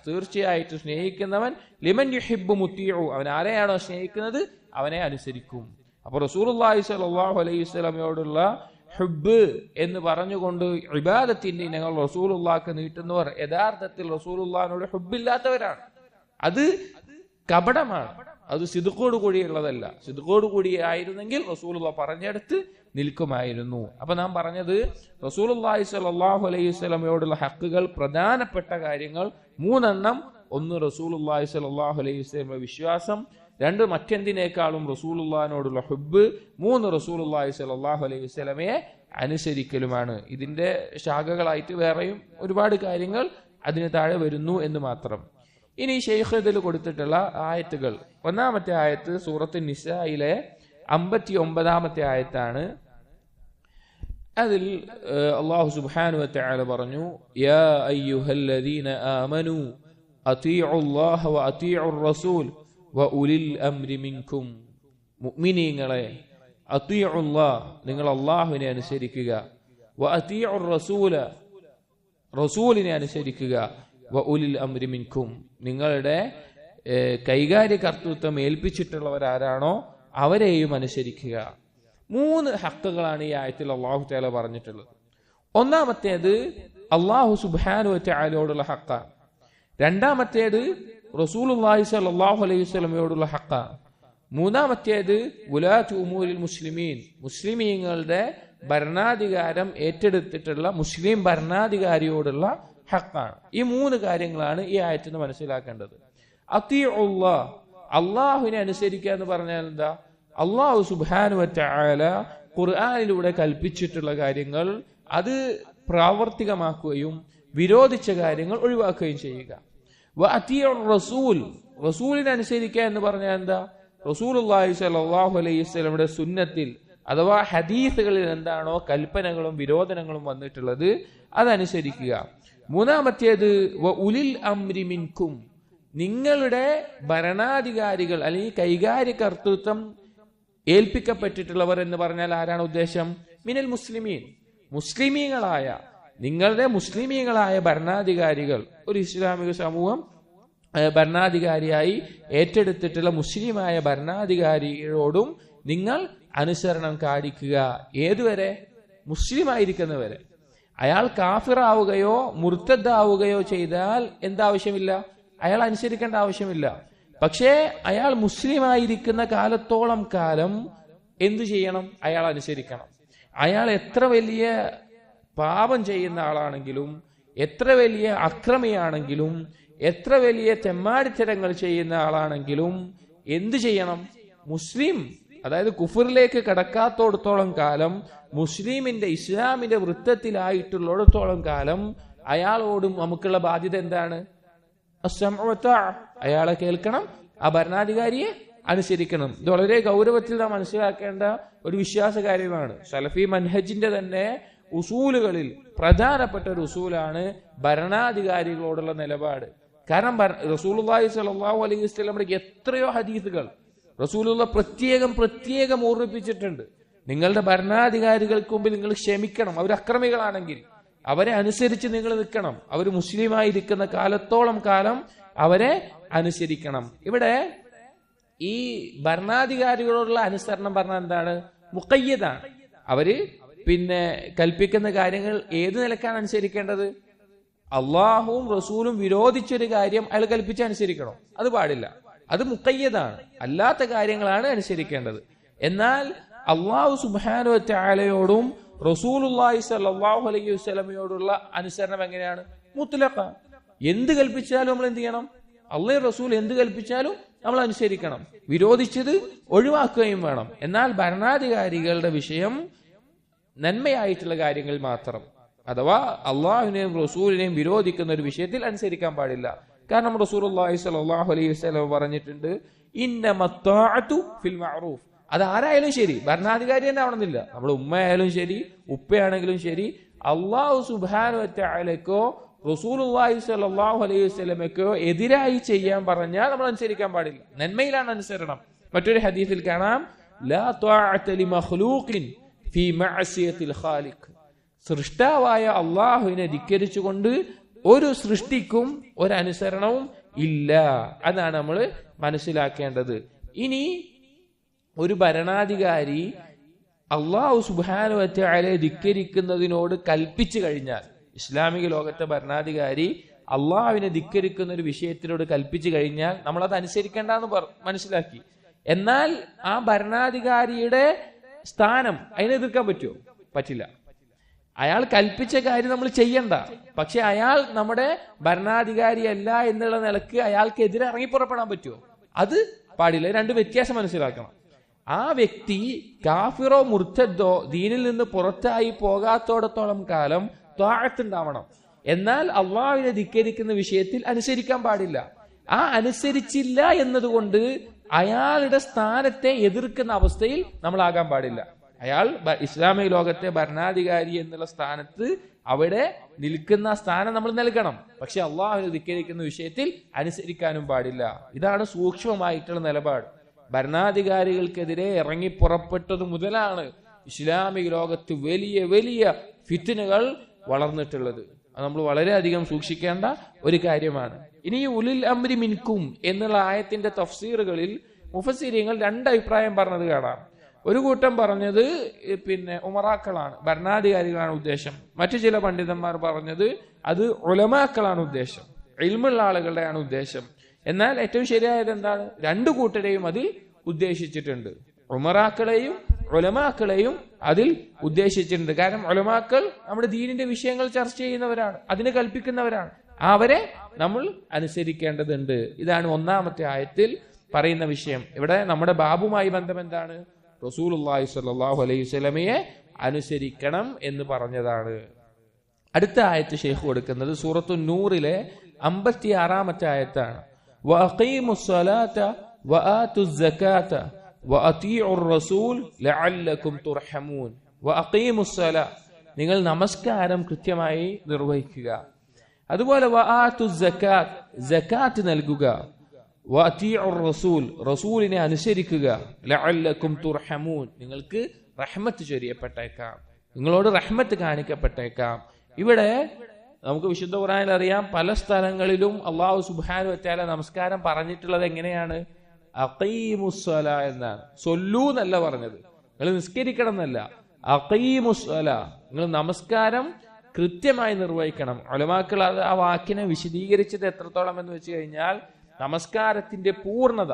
തീർച്ചയായിട്ടും സ്നേഹിക്കുന്നവൻ ലിമൻ യുഹിബ്ബു മുതീഉ, അവൻ ആരെയാണോ സ്നേഹിക്കുന്നത് അവനെ അനുസരിക്കും. അപ്പൊ റസൂലുള്ളാഹി സ്വല്ലല്ലാഹു അലൈഹി വസല്ലമയോടുള്ള ഹുബ്ബ് എന്ന് പറഞ്ഞുകൊണ്ട് ഇബാദത്തിന്റെ ഇനങ്ങൾ റസൂലുള്ളാഹിക്ക് നീട്ടുന്നവർ യഥാർത്ഥത്തിൽ റസൂലുള്ളാഹിനോട് ഹുബ്ബില്ലാത്തവരാണ്. അത് കപടമാണ്, അത് സിദ്ഖോട് കൂടിയുള്ളതല്ല. സിദ്ഖോട് കൂടി ആയിരുന്നെങ്കിൽ റസൂലുള്ളാഹി പറഞ്ഞെടുത്ത് നിൽക്കുമായിരുന്നു. അപ്പൊ നാം പറഞ്ഞത് റസൂലുള്ളാഹി സ്വല്ലല്ലാഹു അലൈഹി വസല്ലമയോടുള്ള ഹക്കുകൾ, പ്രധാനപ്പെട്ട കാര്യങ്ങൾ 3 ഒന്ന് റസൂലുള്ളാഹി സ്വല്ലല്ലാഹു അലൈഹി വസല്ലമയുടെ വിശ്വാസം, 2 മറ്റെന്തിനേക്കാളും റസൂലുള്ളാഹിനോടുള്ള ഹുബ്ബ്, 3 റസൂലുള്ളാഹി സ്വല്ലല്ലാഹു അലൈഹി വസല്ലമയെ അനുസരിക്കലുമാണ്. ഇതിന്റെ ശാഖകളായിട്ട് വേറെയും ഒരുപാട് കാര്യങ്ങൾ അതിന് താഴെ വരുന്നു എന്ന് മാത്രം. ഇനി ശൈഖ് ഇതിൽ കൊടുത്തിട്ടുള്ള ആയത്തുകൾ, ഒന്നാമത്തെ ആയത്ത് സൂറത്ത് നിസായിലെ 59-ാമത്തെ ആയത്താണ്. അതിൽ അല്ലാഹു സുബ്ഹാനഹു വ തആല പറഞ്ഞു, യാ അയ്യുഹല്ലദീന ആമനൂ അതീഉല്ലാഹ വ അതീഉർ റസൂൽ വ ഉലിൽ അംരി മിൻകും. മുഅ്മിനീങ്ങളെ, അതീഉല്ലാഹ്, നിങ്ങൾ അല്ലാഹുവിനെ അനുസരിക്കുക, വ അതീഉർ റസൂല, റസൂലിനെ അനുസരിക്കുക, വ ഉലിൽ അംരി മിൻകും, നിങ്ങളുടെ കൈകാര്യകർത്തൃത്വം ഏൽപ്പിച്ചിട്ടുള്ളവരാരാണോ അവരെയും അനുസരിക്കുക. 3 ഹക്കുകളാണ് ഈ ആയത്തിൽ അല്ലാഹു തആല പറഞ്ഞിട്ടുള്ളത്. ഒന്നാമത്തേത് അല്ലാഹു സുബ്ഹാനഹു വ തആലയോടുള്ള ഹക്കാണ്. രണ്ടാമത്തേത് റസൂലുള്ളാഹി സ്വല്ലല്ലാഹു അലൈഹി വസല്ലമയോടുള്ള ഹക്കാണ്. മൂന്നാമത്തേത് ഉലാതു ഉമൂരിൽ മുസ്ലിമീൻ, മുസ്ലിമീങ്ങളുടെ ഭരണാധികാരം ഏറ്റെടുത്തിട്ടുള്ള മുസ്ലിം ഭരണാധികാരിയോടുള്ള ഹക്കാണ്. ഈ 3 കാര്യങ്ങളാണ് ഈ ആയത്തിൽ നിന്ന് മനസ്സിലാക്കേണ്ടത്. അത്തീഉല്ലാഹ്, അള്ളാഹുവിനെ അനുസരിക്കുക എന്ന് പറഞ്ഞാൽ എന്താ? അള്ളാഹു സുബ്ഹാനഹു വ തആല ഖുർആനിലൂടെ കൽപ്പിച്ചിട്ടുള്ള കാര്യങ്ങൾ അത് പ്രാവർത്തികമാക്കുകയും വിരോധിച്ച കാര്യങ്ങൾ ഒഴിവാക്കുകയും ചെയ്യുക. വ അതീഉർ റസൂൽ, റസൂലിനെ അനുസരിക്കുക എന്ന് പറഞ്ഞാൽ എന്താ? റസൂലുള്ളാഹി സ്വല്ലല്ലാഹു അലൈഹി വസല്ലമയുടെ സുന്നത്തിൽ അഥവാ ഹദീസുകളിൽ എന്താണോ കൽപ്പനകളും വിരോധനങ്ങളും വന്നിട്ടുള്ളത് അതനുസരിക്കുക. മൂന്നാമത്തേത് വ ഉലിൽ അംരി മിൻകും, നിങ്ങളുടെ ഭരണാധികാരികൾ അല്ലെങ്കിൽ കൈകാര്യകർത്തൃത്വം ഏൽപ്പിക്കപ്പെട്ടിട്ടുള്ളവർ എന്ന് പറഞ്ഞാൽ ആരാണ് ഉദ്ദേശം? മിനൽ മുസ്ലിമീൻ, മുസ്ലിമീങ്ങളായ, നിങ്ങളുടെ മുസ്ലിമീങ്ങളായ ഭരണാധികാരികൾ, ഒരു ഇസ്ലാമിക സമൂഹം ഭരണാധികാരിയായി ഏറ്റെടുത്തിട്ടുള്ള മുസ്ലിമായ ഭരണാധികാരിയോടും നിങ്ങൾ അനുസരണം കാണിക്കുക. ഏതുവരെ? മുസ്ലിമായിരിക്കുന്നവരെ. അയാൾ കാഫിറാവുകയോ മുർത്തദ്ദാവുകയോ ചെയ്താൽ എന്താവശ്യമില്ല? അയാൾ അനുസരിക്കേണ്ട ആവശ്യമില്ല. പക്ഷേ അയാൾ മുസ്ലിമായിരിക്കുന്ന കാലത്തോളം കാലം എന്തു ചെയ്യണം? അയാൾ അനുസരിക്കണം. അയാൾ എത്ര വലിയ പാപം ചെയ്യുന്ന ആളാണെങ്കിലും, എത്ര വലിയ അക്രമിയാണെങ്കിലും, എത്ര വലിയ തെമ്മാടിത്തരങ്ങൾ ചെയ്യുന്ന ആളാണെങ്കിലും എന്തു ചെയ്യണം? മുസ്ലിം, അതായത് കുഫറിലേക്ക് കടക്കാത്തോടത്തോളം കാലം, മുസ്ലിമിന്റെ ഇസ്ലാമിന്റെ വൃത്തത്തിലായിട്ടുള്ളിടത്തോളം കാലം അയാളോടും നമുക്കുള്ള ബാധ്യത എന്താണ്? അയാളെ കേൾക്കണം, ആ ഭരണാധികാരിയെ അനുസരിക്കണം. ഇത് വളരെ ഗൗരവത്തിൽ നാം മനസ്സിലാക്കേണ്ട ഒരു വിശ്വാസ കാര്യമാണ്. സലഫി മൻഹജിന്റെ തന്നെ ഉസൂലുകളിൽ പ്രധാനപ്പെട്ട ഒരു ഉസൂലാണ് ഭരണാധികാരികളോടുള്ള നിലപാട്. കാരണം റസൂലുള്ളാഹി സ്വല്ലല്ലാഹു അലൈഹി വസല്ലമയുടെ എത്രയോ ഹദീസുകൾ റസൂലുള്ള പ്രത്യേകം ഓർമ്മിപ്പിച്ചിട്ടുണ്ട്. നിങ്ങളുടെ ഭരണാധികാരികൾക്ക് മുമ്പിൽ നിങ്ങൾ ക്ഷമിക്കണം. അവർ അക്രമികളാണെങ്കിൽ അവരെ അനുസരിച്ച് നിങ്ങൾ നിൽക്കണം. അവർ മുസ്ലിമായിരിക്കുന്ന കാലത്തോളം കാലം അവരെ അനുസരിക്കണം. ഇവിടെ ഈ ഭരണാധികാരികളോടുള്ള അനുസരണം പറഞ്ഞാൽ എന്താണ്? മുഖയ്യദാണ്. അവര് കൽപ്പിക്കുന്ന കാര്യങ്ങൾ ഏത് നിലക്കാണ് അനുസരിക്കേണ്ടത്? അള്ളാഹുവും റസൂലും വിരോധിച്ചൊരു കാര്യം അയാൾ കൽപ്പിച്ച് അനുസരിക്കണം, അത് പാടില്ല. അത് മുഖയ്യദാണ്. അല്ലാത്ത കാര്യങ്ങളാണ് അനുസരിക്കേണ്ടത്. എന്നാൽ അള്ളാഹു സുബ്ഹാനഹു വ തആലയോടും റസൂലുള്ളാഹി സ്വല്ലല്ലാഹു അലൈഹി വസല്ലമയോടുള്ള അനുസരണം എങ്ങനെയാണ്? മുത്ലഖ. എന്ത് കൽപ്പിച്ചാലും നമ്മൾ എന്ത് ചെയ്യണം? അള്ളാഹു റസൂൽ എന്ത് കൽപ്പിച്ചാലും നമ്മൾ അനുസരിക്കണം. വിരോധിച്ചത് ഒഴിവാക്കുകയും വേണം. എന്നാൽ ഭരണാധികാരികളുടെ വിഷയം നന്മയായിട്ടുള്ള കാര്യങ്ങൾ മാത്രം, അഥവാ അള്ളാഹുവിനെയും റസൂലിനെയും വിരോധിക്കുന്ന ഒരു വിഷയത്തിൽ അനുസരിക്കാൻ പാടില്ല. കാരണം റസൂലുള്ളാഹി സ്വല്ലല്ലാഹു അലൈഹി വസല്ലം പറഞ്ഞിട്ടുണ്ട്, ഇന്നമത്വാഅതു ഫിൽ മഅറൂഫ്. അത് ആരായാലും ശരി, ഭരണാധികാരി തന്നെ ആവണമെന്നില്ല. നമ്മുടെ ഉമ്മയായാലും ശരി, ഉപ്പയാണെങ്കിലും ശരി, അള്ളാഹു സുബ്ഹാനഹു വ തആലക്കോ റസൂലുള്ളാഹി സ്വല്ലല്ലാഹു അലൈഹി വസല്ലമക്കോ എതിരായി ചെയ്യാൻ പറഞ്ഞാൽ നമ്മൾ അനുസരിക്കാൻ പാടില്ല. നന്മയിലാണ് അനുസരണം. മറ്റൊരു ഹദീസിൽ കാണാം, ലാ ത്വാഅത ലിമഖ്ലൂഖിൻ ഫീ മഅസിയത്തിൽ ഖാലിഖ്. സൃഷ്ടാവായ അള്ളാഹുവിനെ ധിക്കരിച്ചുകൊണ്ട് ഒരു സൃഷ്ടിക്കും ഒരനുസരണവും ഇല്ല. അതാണ് നമ്മൾ മനസ്സിലാക്കേണ്ടത്. ഇനി ഒരു ഭരണാധികാരി അള്ളാഹു സുബ്ഹാനഹു വ തആലയെ ധിക്കരിക്കുന്നതിനോട് കൽപ്പിച്ചു കഴിഞ്ഞാൽ, ഇസ്ലാമിക ലോകത്തെ ഭരണാധികാരി അള്ളാഹുവിനെ ധിക്കരിക്കുന്ന ഒരു വിഷയത്തിനോട് കൽപ്പിച്ചു കഴിഞ്ഞാൽ നമ്മൾ അത് അനുസരിക്കേണ്ടെന്ന് മനസ്സിലാക്കി. എന്നാൽ ആ ഭരണാധികാരിയുടെ സ്ഥാനം അതിനെ എതിർക്കാൻ പറ്റുമോ? പറ്റില്ല. അയാൾ കൽപ്പിച്ച കാര്യം നമ്മൾ ചെയ്യണ്ട. പക്ഷെ അയാൾ നമ്മുടെ ഭരണാധികാരിയല്ല എന്നുള്ള നിലക്ക് അയാൾക്കെതിരെ ഇറങ്ങി പുറപ്പെടാൻ പറ്റുമോ? അത് പാടില്ല. രണ്ട് വ്യത്യാസം മനസ്സിലാക്കണം. ആ വ്യക്തി കാഫിറോ മുർത്തദോ ദീനിൽ നിന്ന് പുറത്തായി പോകാത്തോടത്തോളം കാലം ത്വാഅത്തുണ്ടാവണം. എന്നാൽ അള്ളാഹുവിനെ ധിക്കരിക്കുന്ന വിഷയത്തിൽ അനുസരിക്കാൻ പാടില്ല. ആ അനുസരിച്ചില്ല എന്നതുകൊണ്ട് അയാളുടെ സ്ഥാനത്തെ എതിർക്കുന്ന അവസ്ഥയിൽ നമ്മളാകാൻ പാടില്ല. അയാൾ ഇസ്ലാമിക ലോകത്തെ ഭരണാധികാരി എന്നുള്ള സ്ഥാനത്ത് അവിടെ നിൽക്കുന്ന സ്ഥാനം നമ്മൾ നൽകണം. പക്ഷെ അള്ളാഹുവിനെ ധിക്കരിക്കുന്ന വിഷയത്തിൽ അനുസരിക്കാനും പാടില്ല. ഇതാണ് സൂക്ഷ്മമായിട്ടുള്ള നിലപാട്. ഭരണാധികാരികൾക്കെതിരെ ഇറങ്ങി പുറപ്പെട്ടത് മുതലാണ് ഇസ്ലാമിക ലോകത്ത് വലിയ വലിയ ഫിത്നകൾ വളർന്നിട്ടുള്ളത്. അത് നമ്മൾ വളരെയധികം സൂക്ഷിക്കേണ്ട ഒരു കാര്യമാണ്. ഇനി ഉലിൽ അംരി മിൻകും എന്നുള്ള ആയത്തിന്റെ തഫ്സീറുകളിൽ മുഫസ്സിരീങ്ങൾ രണ്ട് അഭിപ്രായം പറഞ്ഞത് കാണാം. ഒരു കൂട്ടം പറഞ്ഞത് ഉമറാക്കളാണ്, ഭരണാധികാരികളാണ് ഉദ്ദേശം. മറ്റു ചില പണ്ഡിതന്മാർ പറഞ്ഞത് അത് ഉലമാക്കളാണ് ഉദ്ദേശം, ഇൽമുള്ള ആളുകളുടെയാണ് ഉദ്ദേശം. എന്നാൽ ഏറ്റവും ശരിയായത് എന്താണ്? രണ്ടു കൂട്ടരെയും അതിൽ ഉദ്ദേശിച്ചിട്ടുണ്ട്. ഉമറാക്കളെയും ഉലമാക്കളെയും അതിൽ ഉദ്ദേശിച്ചിട്ടുണ്ട്. കാരണം ഉലമാക്കൾ നമ്മുടെ ദീനിന്റെ വിഷയങ്ങൾ ചർച്ച ചെയ്യുന്നവരാണ്, അതിന് കൽപ്പിക്കുന്നവരാണ്. അവരെ നമ്മൾ അനുസരിക്കേണ്ടതുണ്ട്. ഇതാണ് ഒന്നാമത്തെ ആയത്തിൽ പറയുന്ന വിഷയം. ഇവിടെ നമ്മുടെ ബാബുമായി ബന്ധം എന്താണ്? റസൂലുള്ളാഹി സ്വല്ലല്ലാഹു അലൈഹി വസല്ലമയെ അനുസരിക്കണം എന്ന് പറഞ്ഞതാണ്. അടുത്ത ആയത്ത് ഷെയ്ഖ് കൊടുക്കുന്നത് സൂറത്തു നൂറിലെ 56-ാമത്തെ ആയത്താണ്. വഅഖീമുസ് സ്വലാത വആതുസ് സകാത വഅതീഉർ റസൂൽ ലഅല്ലകും തുർഹമൂൻ. വഅഖീമുസ് സ്വലാ, നിങ്ങൾ നമസ്കാരം കൃത്യമായി നിർവഹിക്കുക. അതുപോലെ വആതുസ് സകാത്ത്, സകാത്ത് നൽകുക. വഅതീഉർ റസൂൽ, റസൂലിനെ അനുസരിക്കുക. ലഅല്ലകും തുർഹമൂൻ, നിങ്ങൾക്ക് റഹ്മത്ത് ചൊരിയപ്പെട്ടേക്കാം, നിങ്ങളോട് റഹ്മത്ത് കാണിക്കപ്പെട്ടേക്കാം. ഇവിടെ നമുക്ക് വിശുദ്ധ ഖുർആനിൽ അറിയാം, പല സ്ഥലങ്ങളിലും അല്ലാഹു സുബ്ഹാനഹു വ തആല നമസ്കാരം പറഞ്ഞിട്ടുള്ളത് എങ്ങനെയാണ്? അഖീമുസ്സലാ എന്നാണ്. സൊല്ലൂ എന്നല്ല പറഞ്ഞത്, നിങ്ങൾ നിസ്കരിക്കണം എന്നല്ല. അഖീമുസ്സലാ, നിങ്ങൾ നമസ്കാരം കൃത്യമായി നിർവഹിക്കണം. ഉലമാക്കൾ ആ വാക്കിനെ വിശദീകരിച്ചത് എത്രത്തോളം എന്ന് വെച്ച് കഴിഞ്ഞാൽ, നമസ്കാരത്തിന്റെ പൂർണ്ണത,